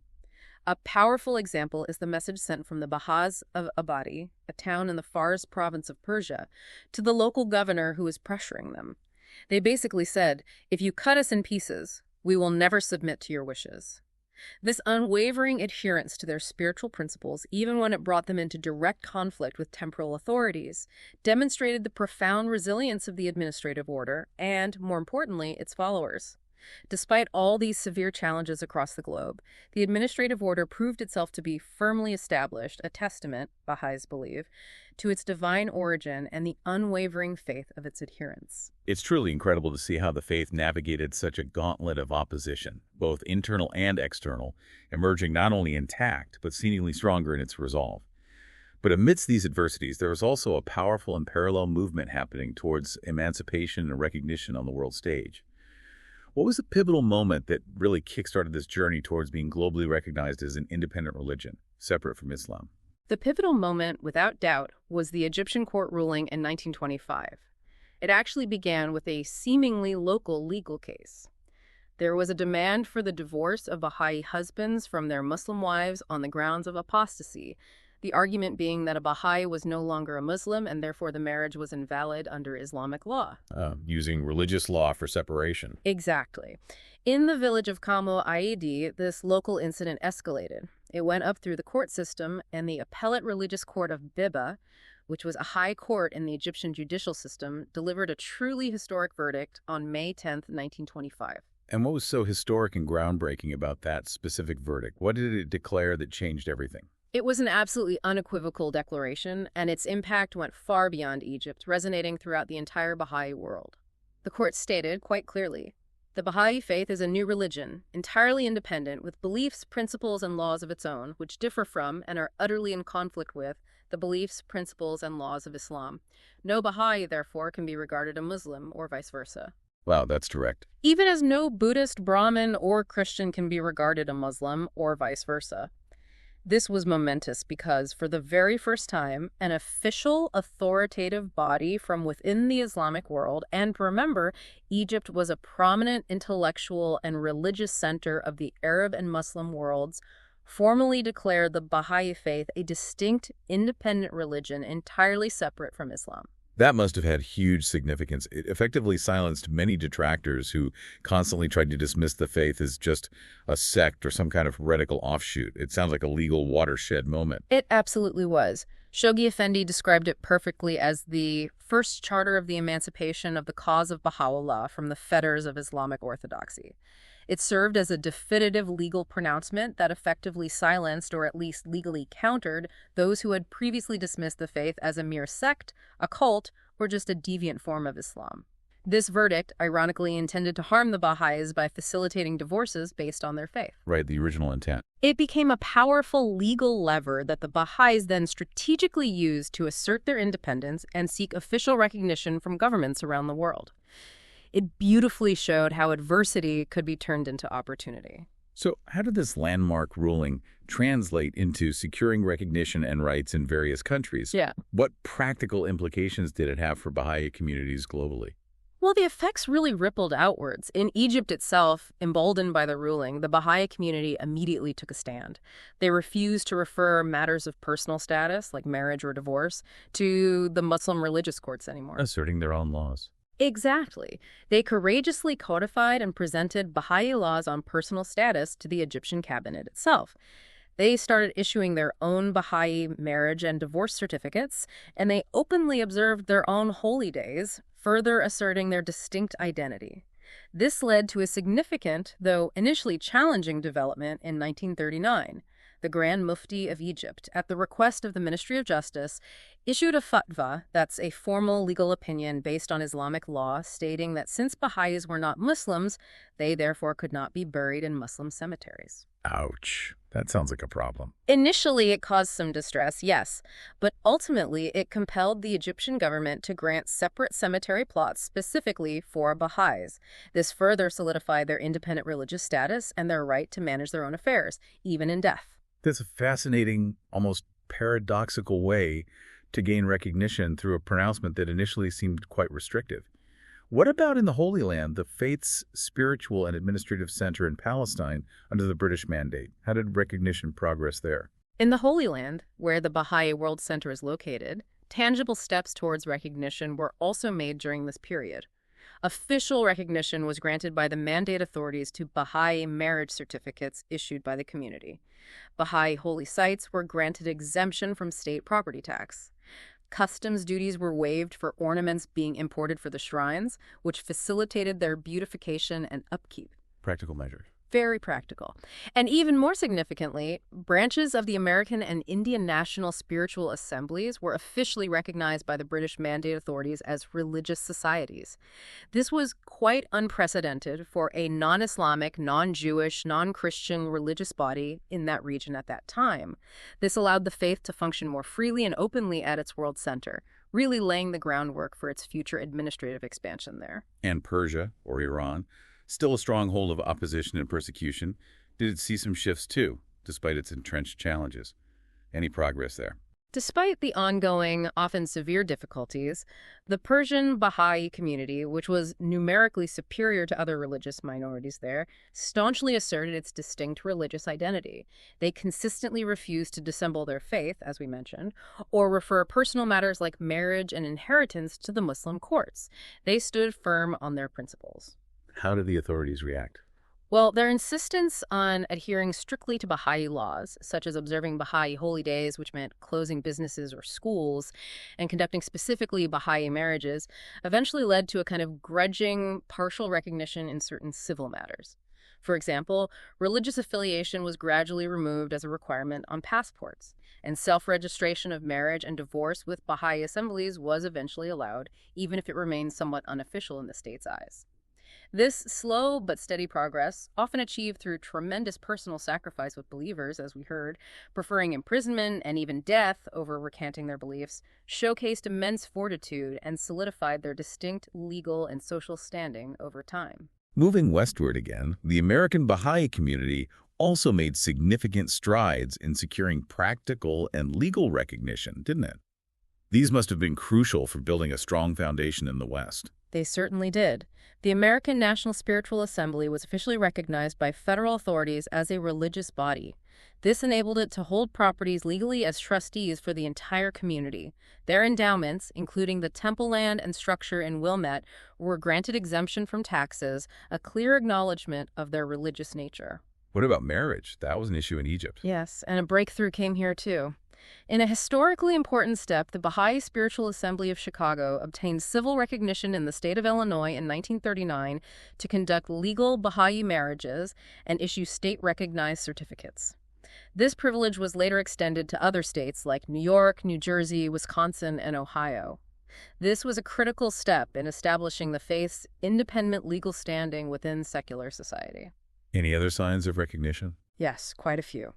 Speaker 2: A powerful example is the message sent from the Baha'is of Abadi, a town in the Fars province of Persia, to the local governor who was pressuring them. They basically said, if you cut us in pieces, we will never submit to your wishes. This unwavering adherence to their spiritual principles, even when it brought them into direct conflict with temporal authorities, demonstrated the profound resilience of the administrative order and, more importantly, its followers. Despite all these severe challenges across the globe, the administrative order proved itself to be firmly established, a testament, Baha'is believe, to its divine origin and the unwavering faith of its adherents.
Speaker 1: It's truly incredible to see how the faith navigated such a gauntlet of opposition, both internal and external, emerging not only intact, but seemingly stronger in its resolve. But amidst these adversities, there was also a powerful and parallel movement happening towards emancipation and recognition on the world stage. What was the pivotal moment that really kickstarted this journey towards being globally recognized as an independent religion, separate from Islam?
Speaker 2: The pivotal moment, without doubt, was the Egyptian court ruling in 1925. It actually began with a seemingly local legal case. There was a demand for the divorce of Baha'i husbands from their Muslim wives on the grounds of apostasy, the argument being that a Baha'i was no longer a Muslim and therefore the marriage was invalid under Islamic law.
Speaker 1: Using religious law for separation.
Speaker 2: Exactly. In the village of Kamo Aidi, this local incident escalated. It went up through the court system, and the appellate religious court of Biba, which was a high court in the Egyptian judicial system, delivered a truly historic verdict on May 10th, 1925.
Speaker 1: And what was so historic and groundbreaking about that specific verdict? What did it declare that changed everything?
Speaker 2: It was an absolutely unequivocal declaration, and its impact went far beyond Egypt, resonating throughout the entire Baha'i world. The court stated quite clearly, "The Bahá'í Faith is a new religion, entirely independent, with beliefs, principles, and laws of its own, which differ from and are utterly in conflict with the beliefs, principles, and laws of Islam. No Baha'i, therefore, can be regarded a Muslim, or vice versa."
Speaker 1: Wow, that's direct.
Speaker 2: Even as no Buddhist, Brahmin, or Christian can be regarded a Muslim, or vice versa. This was momentous because, for the very first time, an official, authoritative body from within the Islamic world, and remember, Egypt was a prominent intellectual and religious center of the Arab and Muslim worlds, formally declared the Baha'i Faith a distinct, independent religion entirely separate from Islam.
Speaker 1: That must have had huge significance. It effectively silenced many detractors who constantly tried to dismiss the faith as just a sect or some kind of heretical offshoot. It sounds like a legal watershed moment.
Speaker 2: It absolutely was. Shoghi Effendi described it perfectly as the first charter of the emancipation of the cause of Bahá'u'lláh from the fetters of Islamic orthodoxy. It served as a definitive legal pronouncement that effectively silenced, or at least legally countered, those who had previously dismissed the faith as a mere sect, a cult, or just a deviant form of Islam. This verdict, ironically, intended to harm the Baha'is by facilitating divorces based on their faith.
Speaker 1: Right, the original intent.
Speaker 2: It became a powerful legal lever that the Baha'is then strategically used to assert their independence and seek official recognition from governments around the world. It beautifully showed how adversity could be turned into opportunity.
Speaker 1: So how did this landmark ruling translate into securing recognition and rights in various countries?
Speaker 2: Yeah.
Speaker 1: What practical implications did it have for Baha'i communities globally?
Speaker 2: Well, the effects really rippled outwards. In Egypt itself, emboldened by the ruling, the Baha'i community immediately took a stand. They refused to refer matters of personal status, like marriage or divorce, to the Muslim religious courts anymore.
Speaker 1: Asserting their own laws.
Speaker 2: Exactly. They courageously codified and presented Baha'i laws on personal status to the Egyptian cabinet itself. They started issuing their own Baha'i marriage and divorce certificates, and they openly observed their own holy days, further asserting their distinct identity. This led to a significant, though initially challenging, development in 1939. The Grand Mufti of Egypt, at the request of the Ministry of Justice, issued a fatwa, that's a formal legal opinion based on Islamic law, stating that since Baha'is were not Muslims, they therefore could not be buried in Muslim cemeteries.
Speaker 1: Ouch. That sounds like a problem.
Speaker 2: Initially, it caused some distress, yes, but ultimately it compelled the Egyptian government to grant separate cemetery plots specifically for Baha'is. This further solidified their independent religious status and their right to manage their own affairs, even in death.
Speaker 1: That's a fascinating, almost paradoxical way to gain recognition through a pronouncement that initially seemed quite restrictive. What about in the Holy Land, the faith's spiritual and administrative center in Palestine under the British mandate? How did recognition progress there?
Speaker 2: In the Holy Land, where the Baha'i World Center is located, tangible steps towards recognition were also made during this period. Official recognition was granted by the mandate authorities to Baha'i marriage certificates issued by the community. Baha'i holy sites were granted exemption from state property tax. Customs duties were waived for ornaments being imported for the shrines, which facilitated their beautification and upkeep.
Speaker 1: Practical measures.
Speaker 2: Very practical. And even more significantly, branches of the American and Indian National Spiritual Assemblies were officially recognized by the British mandate authorities as religious societies. This was quite unprecedented for a non-Islamic, non-Jewish, non-Christian religious body in that region at that time. This allowed the faith to function more freely and openly at its world center, really laying the groundwork for its future administrative expansion there.
Speaker 1: And Persia, or Iran, still a stronghold of opposition and persecution, did it see some shifts too, despite its entrenched challenges? Any progress there?
Speaker 2: Despite the ongoing, often severe difficulties, the Persian Baha'i community, which was numerically superior to other religious minorities there, staunchly asserted its distinct religious identity. They consistently refused to dissemble their faith, as we mentioned, or refer personal matters like marriage and inheritance to the Muslim courts. They stood firm on their principles.
Speaker 1: How did the authorities react?
Speaker 2: Well, their insistence on adhering strictly to Baha'i laws, such as observing Baha'i holy days, which meant closing businesses or schools, and conducting specifically Baha'i marriages, eventually led to a kind of grudging, partial recognition in certain civil matters. For example, religious affiliation was gradually removed as a requirement on passports, and self-registration of marriage and divorce with Baha'i assemblies was eventually allowed, even if it remained somewhat unofficial in the state's eyes. This slow but steady progress, often achieved through tremendous personal sacrifice with believers, as we heard, preferring imprisonment and even death over recanting their beliefs, showcased immense fortitude and solidified their distinct legal and social standing over time.
Speaker 1: Moving westward again, the American Baha'i community also made significant strides in securing practical and legal recognition, didn't it? These must have been crucial for building a strong foundation in the West.
Speaker 2: They certainly did. The American National Spiritual Assembly was officially recognized by federal authorities as a religious body. This enabled it to hold properties legally as trustees for the entire community. Their endowments, including the temple land and structure in Wilmette, were granted exemption from taxes, a clear acknowledgement of their religious nature.
Speaker 1: What about marriage? That was an issue in Egypt.
Speaker 2: Yes, and a breakthrough came here too. In a historically important step, the Baha'i Spiritual Assembly of Chicago obtained civil recognition in the state of Illinois in 1939 to conduct legal Baha'i marriages and issue state-recognized certificates. This privilege was later extended to other states like New York, New Jersey, Wisconsin, and Ohio. This was a critical step in establishing the faith's independent legal standing within secular society.
Speaker 1: Any other signs of recognition?
Speaker 2: Yes, quite a few.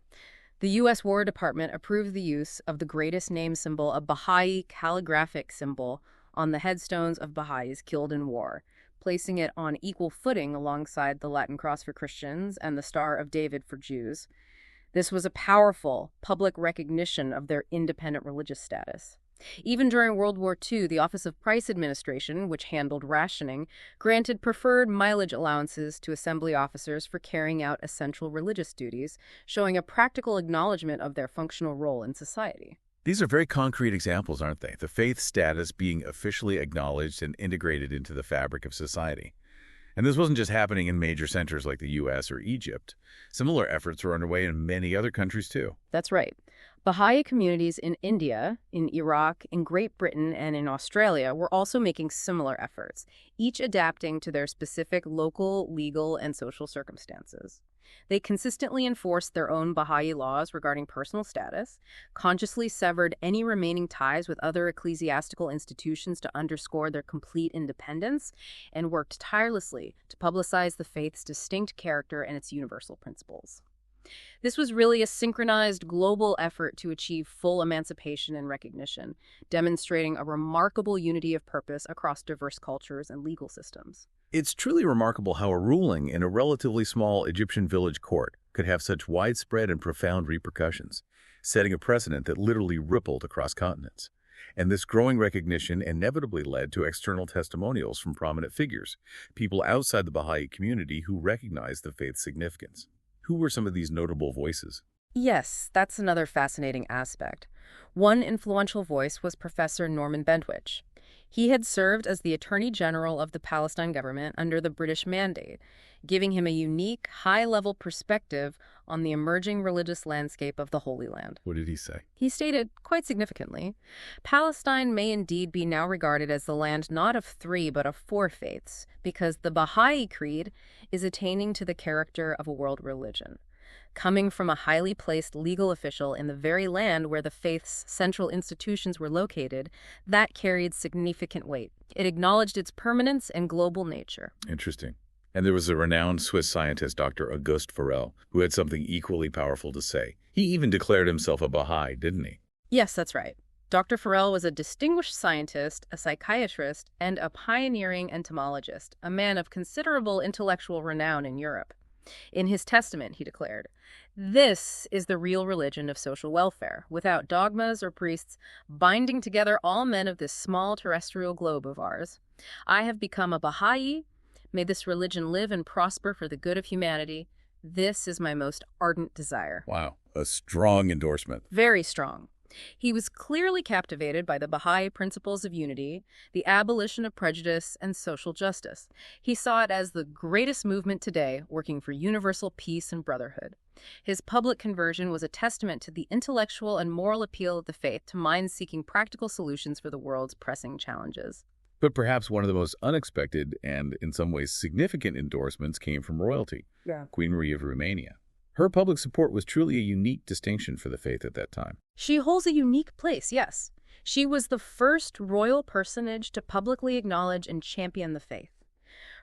Speaker 2: The U.S. War Department approved the use of the greatest name symbol, a Baha'i calligraphic symbol, on the headstones of Baha'is killed in war, placing it on equal footing alongside the Latin Cross for Christians and the Star of David for Jews. This was a powerful public recognition of their independent religious status. Even during World War II, the Office of Price Administration, which handled rationing, granted preferred mileage allowances to assembly officers for carrying out essential religious duties, showing a practical acknowledgement of their functional role in society.
Speaker 1: These are very concrete examples, aren't they? The faith status being officially acknowledged and integrated into the fabric of society. And this wasn't just happening in major centers like the U.S. or Egypt. Similar efforts were underway in many other countries, too.
Speaker 2: That's right. Baha'i communities in India, in Iraq, in Great Britain, and in Australia were also making similar efforts, each adapting to their specific local, legal, and social circumstances. They consistently enforced their own Baha'i laws regarding personal status, consciously severed any remaining ties with other ecclesiastical institutions to underscore their complete independence, and worked tirelessly to publicize the faith's distinct character and its universal principles. This was really a synchronized global effort to achieve full emancipation and recognition, demonstrating a remarkable unity of purpose across diverse cultures and legal systems.
Speaker 1: It's truly remarkable how a ruling in a relatively small Egyptian village court could have such widespread and profound repercussions, setting a precedent that literally rippled across continents. And this growing recognition inevitably led to external testimonials from prominent figures, people outside the Baha'i community who recognized the faith's significance. Who were some of these notable voices?
Speaker 2: Yes, that's another fascinating aspect. One influential voice was Professor Norman Bentwich. He had served as the Attorney General of the Palestine government under the British Mandate, giving him a unique, high-level perspective on the emerging religious landscape of the Holy Land.
Speaker 1: What did he say?
Speaker 2: He stated, quite significantly, Palestine may indeed be now regarded as the land not of three but of four faiths, because the Baha'i Creed is attaining to the character of a world religion. Coming from a highly placed legal official in the very land where the faith's central institutions were located, that carried significant weight. It acknowledged its permanence and global nature.
Speaker 1: Interesting. And there was a renowned Swiss scientist, Dr. Auguste Forel, who had something equally powerful to say. He even declared himself a Baha'i, didn't he?
Speaker 2: Yes, that's right. Dr. Forel was a distinguished scientist, a psychiatrist, and a pioneering entomologist, a man of considerable intellectual renown in Europe. In his testament, he declared, "This is the real religion of social welfare, without dogmas or priests, binding together all men of this small terrestrial globe of ours. I have become a Baha'i. May this religion live and prosper for the good of humanity. This is my most ardent desire."
Speaker 1: Wow, a strong endorsement.
Speaker 2: Very strong. He was clearly captivated by the Baha'i principles of unity, the abolition of prejudice, and social justice. He saw it as the greatest movement today, working for universal peace and brotherhood. His public conversion was a testament to the intellectual and moral appeal of the faith to minds seeking practical solutions for the world's pressing challenges.
Speaker 1: But perhaps one of the most unexpected and, in some ways, significant endorsements came from royalty, Queen Marie of Romania. Her public support was truly a unique distinction for the faith at that time.
Speaker 2: She holds a unique place, yes. She was the first royal personage to publicly acknowledge and champion the faith.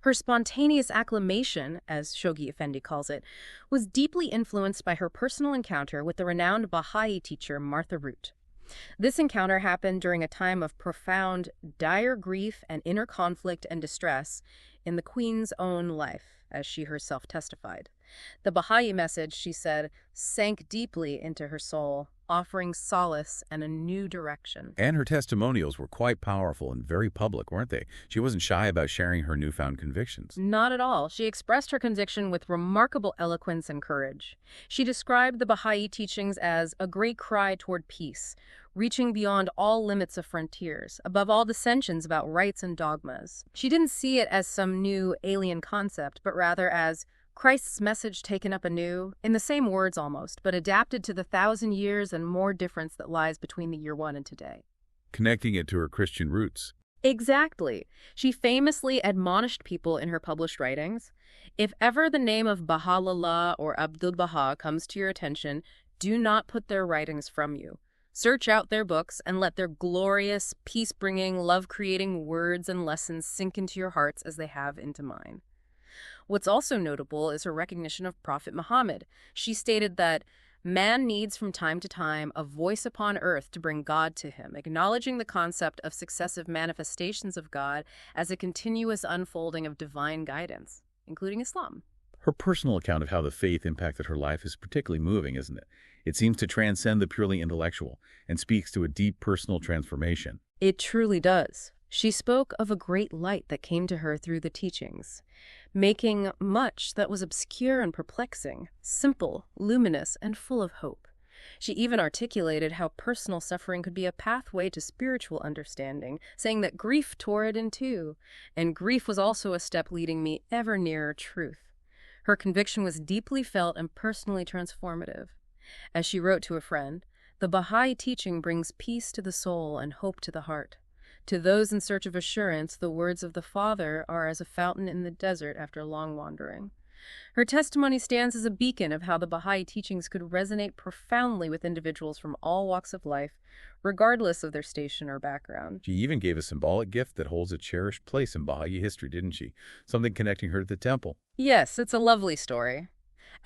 Speaker 2: Her spontaneous acclamation, as Shoghi Effendi calls it, was deeply influenced by her personal encounter with the renowned Bahá'í teacher Martha Root. This encounter happened during a time of profound, dire grief and inner conflict and distress in the Queen's own life, as she herself testified. The Baha'i message, she said, sank deeply into her soul, offering solace and a new direction.
Speaker 1: And her testimonials were quite powerful and very public, weren't they? She wasn't shy about sharing her newfound convictions.
Speaker 2: Not at all. She expressed her conviction with remarkable eloquence and courage. She described the Baha'i teachings as a great cry toward peace, reaching beyond all limits of frontiers, above all dissensions about rights and dogmas. She didn't see it as some new alien concept, but rather as Christ's message taken up anew, in the same words almost, but adapted to the 1,000 years and more difference that lies between the year one and today.
Speaker 1: Connecting it to her Christian roots.
Speaker 2: Exactly. She famously admonished people in her published writings, if ever the name of Bahá'u'lláh or Abdu'l-Bahá comes to your attention, do not put their writings from you. Search out their books and let their glorious, peace-bringing, love-creating words and lessons sink into your hearts as they have into mine. What's also notable is her recognition of Prophet Muhammad. She stated that man needs from time to time a voice upon earth to bring God to him, acknowledging the concept of successive manifestations of God as a continuous unfolding of divine guidance, including Islam.
Speaker 1: Her personal account of how the faith impacted her life is particularly moving, isn't it? It seems to transcend the purely intellectual and speaks to a deep personal transformation.
Speaker 2: It truly does. She spoke of a great light that came to her through the teachings, making much that was obscure and perplexing, simple, luminous, and full of hope. She even articulated how personal suffering could be a pathway to spiritual understanding, saying that grief tore it in two, and grief was also a step leading me ever nearer truth. Her conviction was deeply felt and personally transformative. As she wrote to a friend, the Baha'i teaching brings peace to the soul and hope to the heart. To those in search of assurance, the words of the Father are as a fountain in the desert after long wandering. Her testimony stands as a beacon of how the Baha'i teachings could resonate profoundly with individuals from all walks of life, regardless of their station or background.
Speaker 1: She even gave a symbolic gift that holds a cherished place in Baha'i history, didn't she? Something connecting her to the temple.
Speaker 2: Yes, it's a lovely story.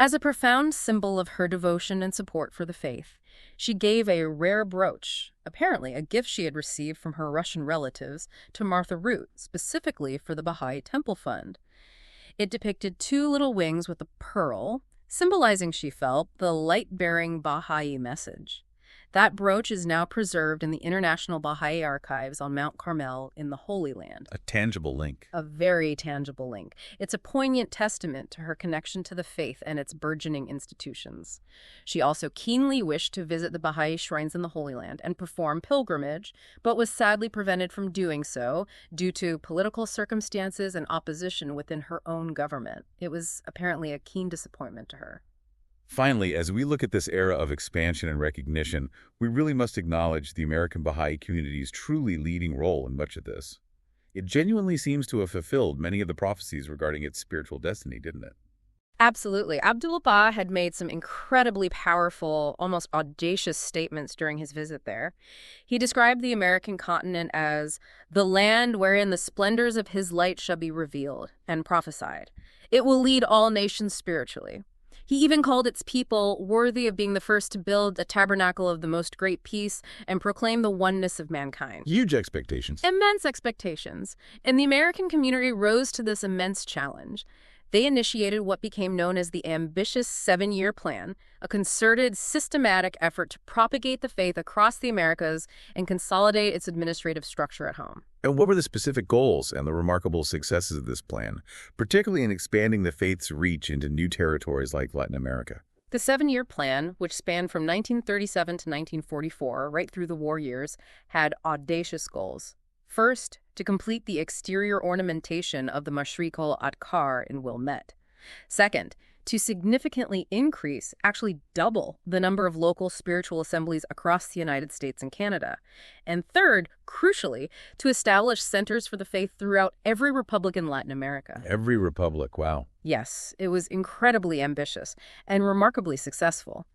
Speaker 2: As a profound symbol of her devotion and support for the faith, she gave a rare brooch, apparently a gift she had received from her Russian relatives, to Martha Root, specifically for the Baha'i Temple Fund. It depicted two little wings with a pearl, symbolizing, she felt, the light-bearing Baha'i message. That brooch is now preserved in the International Baha'i Archives on Mount Carmel in the Holy Land.
Speaker 1: A tangible link.
Speaker 2: A very tangible link. It's a poignant testament to her connection to the faith and its burgeoning institutions. She also keenly wished to visit the Baha'i shrines in the Holy Land and perform pilgrimage, but was sadly prevented from doing so due to political circumstances and opposition within her own government. It was apparently a keen disappointment to her.
Speaker 1: Finally, as we look at this era of expansion and recognition, we really must acknowledge the American Baha'i community's truly leading role in much of this. It genuinely seems to have fulfilled many of the prophecies regarding its spiritual destiny, didn't it?
Speaker 2: Absolutely. Abdu'l-Bahá had made some incredibly powerful, almost audacious statements during his visit there. He described the American continent as the land wherein the splendors of his light shall be revealed, and prophesied, it will lead all nations spiritually. He even called its people worthy of being the first to build a tabernacle of the most great peace and proclaim the oneness of mankind.
Speaker 1: Huge expectations.
Speaker 2: Immense expectations. And the American community rose to this immense challenge. They initiated what became known as the ambitious 7-year plan, a concerted, systematic effort to propagate the faith across the Americas and consolidate its administrative structure at home.
Speaker 1: And what were the specific goals and the remarkable successes of this plan, particularly in expanding the faith's reach into new territories like Latin America?
Speaker 2: The 7-year plan, which spanned from 1937 to 1944, right through the war years, had audacious goals. First, to complete the exterior ornamentation of the Mashriq al-Adkar in Wilmette. Second, to significantly increase, actually double, the number of local spiritual assemblies across the United States and Canada. And third, crucially, to establish centers for the faith throughout every republic in Latin America.
Speaker 1: Every republic, wow.
Speaker 2: Yes, it was incredibly ambitious and remarkably successful.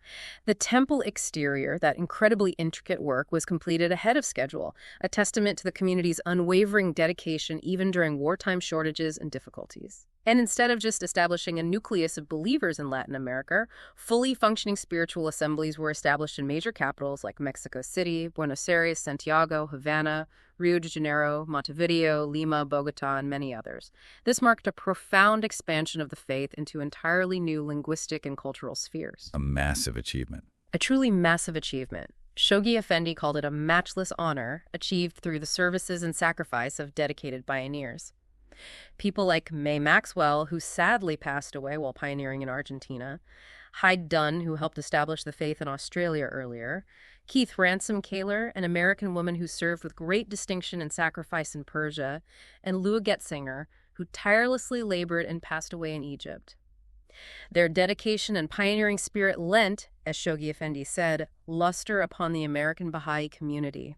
Speaker 2: The temple exterior, that incredibly intricate work, was completed ahead of schedule, a testament to the community's unwavering dedication even during wartime shortages and difficulties. And instead of just establishing a nucleus of believers in Latin America, fully functioning spiritual assemblies were established in major capitals like Mexico City, Buenos Aires, Santiago, Havana, Rio de Janeiro, Montevideo, Lima, Bogota, and many others. This marked a profound expansion of the faith into entirely new linguistic and cultural spheres.
Speaker 1: A massive achievement.
Speaker 2: A truly massive achievement. Shoghi Effendi called it a matchless honor achieved through the services and sacrifice of dedicated pioneers. People like May Maxwell, who sadly passed away while pioneering in Argentina, Hyde Dunn, who helped establish the faith in Australia earlier, Keith Ransom Kaler, an American woman who served with great distinction and sacrifice in Persia, and Lua Getzinger, who tirelessly labored and passed away in Egypt. Their dedication and pioneering spirit lent, as Shoghi Effendi said, luster upon the American Bahá'í community,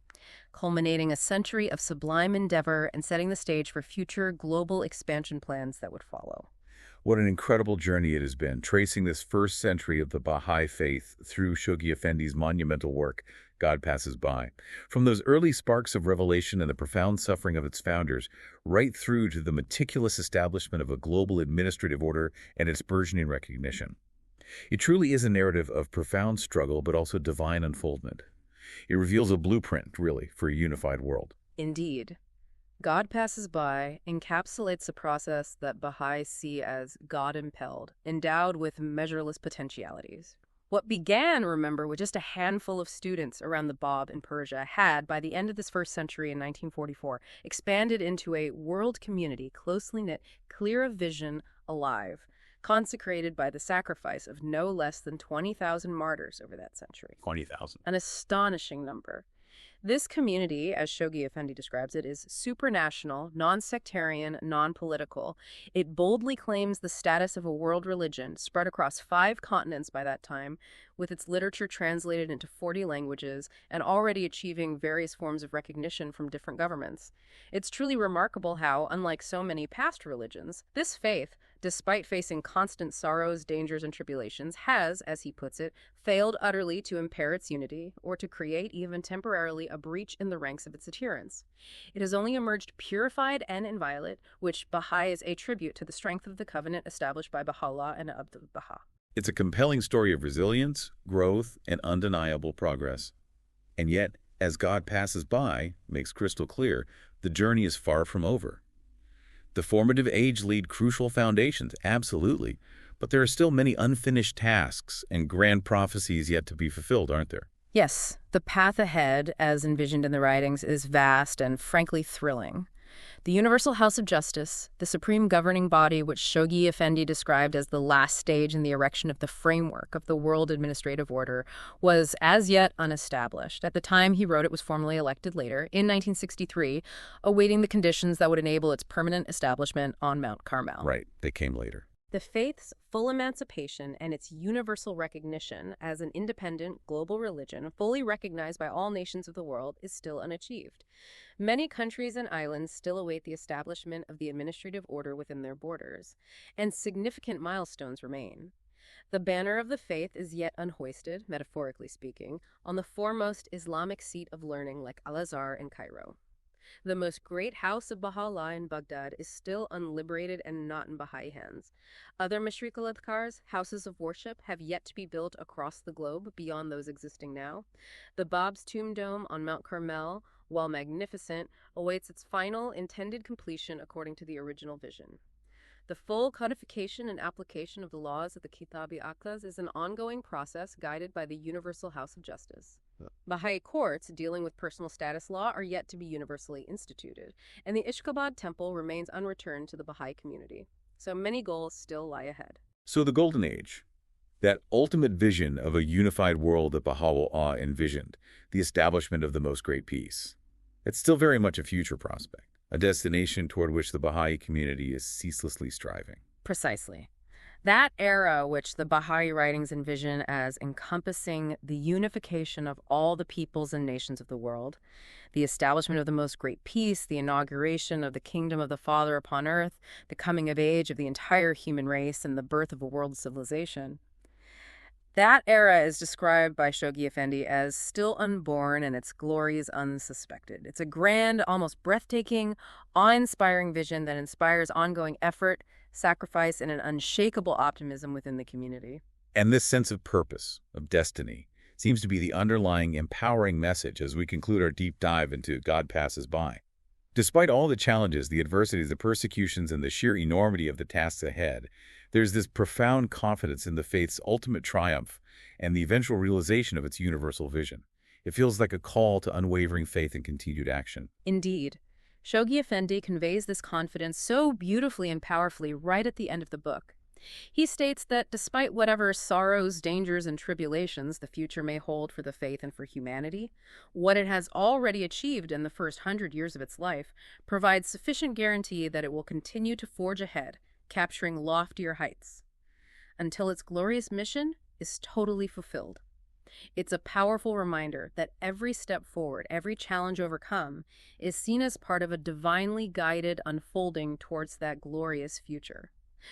Speaker 2: culminating a century of sublime endeavor and setting the stage for future global expansion plans that would follow.
Speaker 1: What an incredible journey it has been, tracing this first century of the Bahá'í Faith through Shoghi Effendi's monumental work, God Passes By. From those early sparks of revelation and the profound suffering of its founders, right through to the meticulous establishment of a global administrative order and its burgeoning recognition. It truly is a narrative of profound struggle, but also divine unfoldment. It reveals a blueprint, really, for a unified world.
Speaker 2: Indeed. God Passes By encapsulates a process that Baha'is see as God-impelled, endowed with measureless potentialities. What began, remember, with just a handful of students around the Bab in Persia had, by the end of this first century in 1944, expanded into a world community closely knit, clear of vision, alive, consecrated by the sacrifice of no less than 20,000 martyrs over that century.
Speaker 1: 20,000.
Speaker 2: An astonishing number. This community, as Shoghi Effendi describes it, is supranational, non-sectarian, non-political. It boldly claims the status of a world religion, spread across 5 continents by that time, with its literature translated into 40 languages and already achieving various forms of recognition from different governments. It's truly remarkable how, unlike so many past religions, this faith, despite facing constant sorrows, dangers, and tribulations, has, as he puts it, failed utterly to impair its unity or to create, even temporarily, a breach in the ranks of its adherents. It has only emerged purified and inviolate, which Baha'i is a tribute to the strength of the covenant established by Bahá'u'lláh and Abdu'l-Bahá.
Speaker 1: It's a compelling story of resilience, growth, and undeniable progress. And yet, as God Passes By makes crystal clear, the journey is far from over. The formative age laid crucial foundations, absolutely, but there are still many unfinished tasks and grand prophecies yet to be fulfilled, aren't there?
Speaker 2: Yes, the path ahead, as envisioned in the writings, is vast and frankly thrilling. The Universal House of Justice, the supreme governing body which Shoghi Effendi described as the last stage in the erection of the framework of the World Administrative Order, was as yet unestablished. At the time he wrote, it was formally elected later, in 1963, awaiting the conditions that would enable its permanent establishment on Mount Carmel.
Speaker 1: Right, they came later.
Speaker 2: The faith's full emancipation and its universal recognition as an independent global religion, fully recognized by all nations of the world, is still unachieved. Many countries and islands still await the establishment of the administrative order within their borders, and significant milestones remain. The banner of the faith is yet unhoisted, metaphorically speaking, on the foremost Islamic seat of learning like Al-Azhar in Cairo. The most great house of Bahá'u'lláh in Baghdad is still unliberated and not in Baha'i hands. Other Mashriq al-Adkars, houses of worship, have yet to be built across the globe beyond those existing now. The Bab's tomb dome on Mount Carmel, while magnificent, awaits its final intended completion according to the original vision. The full codification and application of the laws of the Kitab-i-Aqdas is an ongoing process guided by the Universal House of Justice. Baha'i courts dealing with personal status law are yet to be universally instituted, and the Ishkabad temple remains unreturned to the Baha'i community. So many goals still lie ahead.
Speaker 1: So the Golden Age, That ultimate vision of a unified world that Bahá'u'lláh envisioned, the establishment of the Most Great Peace. It's still very much a future prospect, a destination toward which the Bahá'í community is ceaselessly striving.
Speaker 2: Precisely. That era, which the Bahá'í writings envision as encompassing the unification of all the peoples and nations of the world, the establishment of the Most Great Peace, the inauguration of the kingdom of the Father upon earth, the coming of age of the entire human race, and the birth of a world civilization. That era is described by Shoghi Effendi as still unborn and its glories unsuspected. It's a grand, almost breathtaking, awe-inspiring vision that inspires ongoing effort, sacrifice, and an unshakable optimism within the community.
Speaker 1: And this sense of purpose, of destiny, seems to be the underlying empowering message as we conclude our deep dive into God Passes By. Despite all the challenges, the adversities, the persecutions, and the sheer enormity of the tasks ahead, there's this profound confidence in the faith's ultimate triumph and the eventual realization of its universal vision. It feels like a call to unwavering faith and continued action.
Speaker 2: Indeed. Shoghi Effendi conveys this confidence so beautifully and powerfully right at the end of the book. He states that despite whatever sorrows, dangers, and tribulations the future may hold for the faith and for humanity, what it has already achieved in the first 100 years of its life provides sufficient guarantee that it will continue to forge ahead, capturing loftier heights, until its glorious mission is totally fulfilled. It's a powerful reminder that every step forward, every challenge overcome, is seen as part of a divinely guided unfolding towards that glorious future.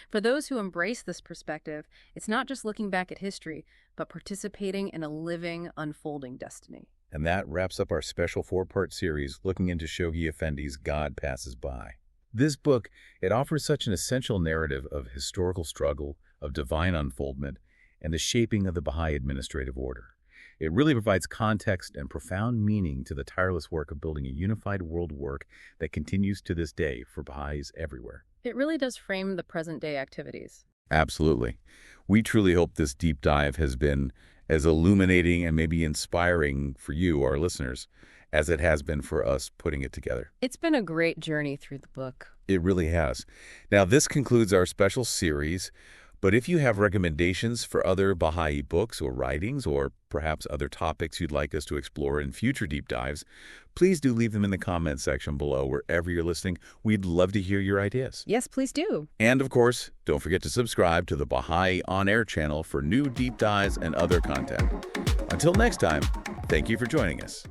Speaker 2: For those who embrace this perspective, it's not just looking back at history, but participating in a living, unfolding destiny.
Speaker 1: And that wraps up our special 4-part series looking into Shoghi Effendi's God Passes By. This book, it offers such an essential narrative of historical struggle, of divine unfoldment, and the shaping of the Bahá'í Administrative Order. It really provides context and profound meaning to the tireless work of building a unified world work that continues to this day for Baha'is everywhere.
Speaker 2: It really does frame the present-day activities.
Speaker 1: Absolutely. We truly hope this deep dive has been as illuminating and maybe inspiring for you, our listeners, as it has been for us putting it together.
Speaker 2: It's been a great journey through the book.
Speaker 1: It really has. Now, this concludes our special series, but if you have recommendations for other Baha'i books or writings, or perhaps other topics you'd like us to explore in future deep dives, please do leave them in the comments section below wherever you're listening. We'd love to hear your ideas.
Speaker 2: Yes, please do.
Speaker 1: And of course, don't forget to subscribe to the Baha'i On Air channel for new deep dives and other content. Until next time, thank you for joining us.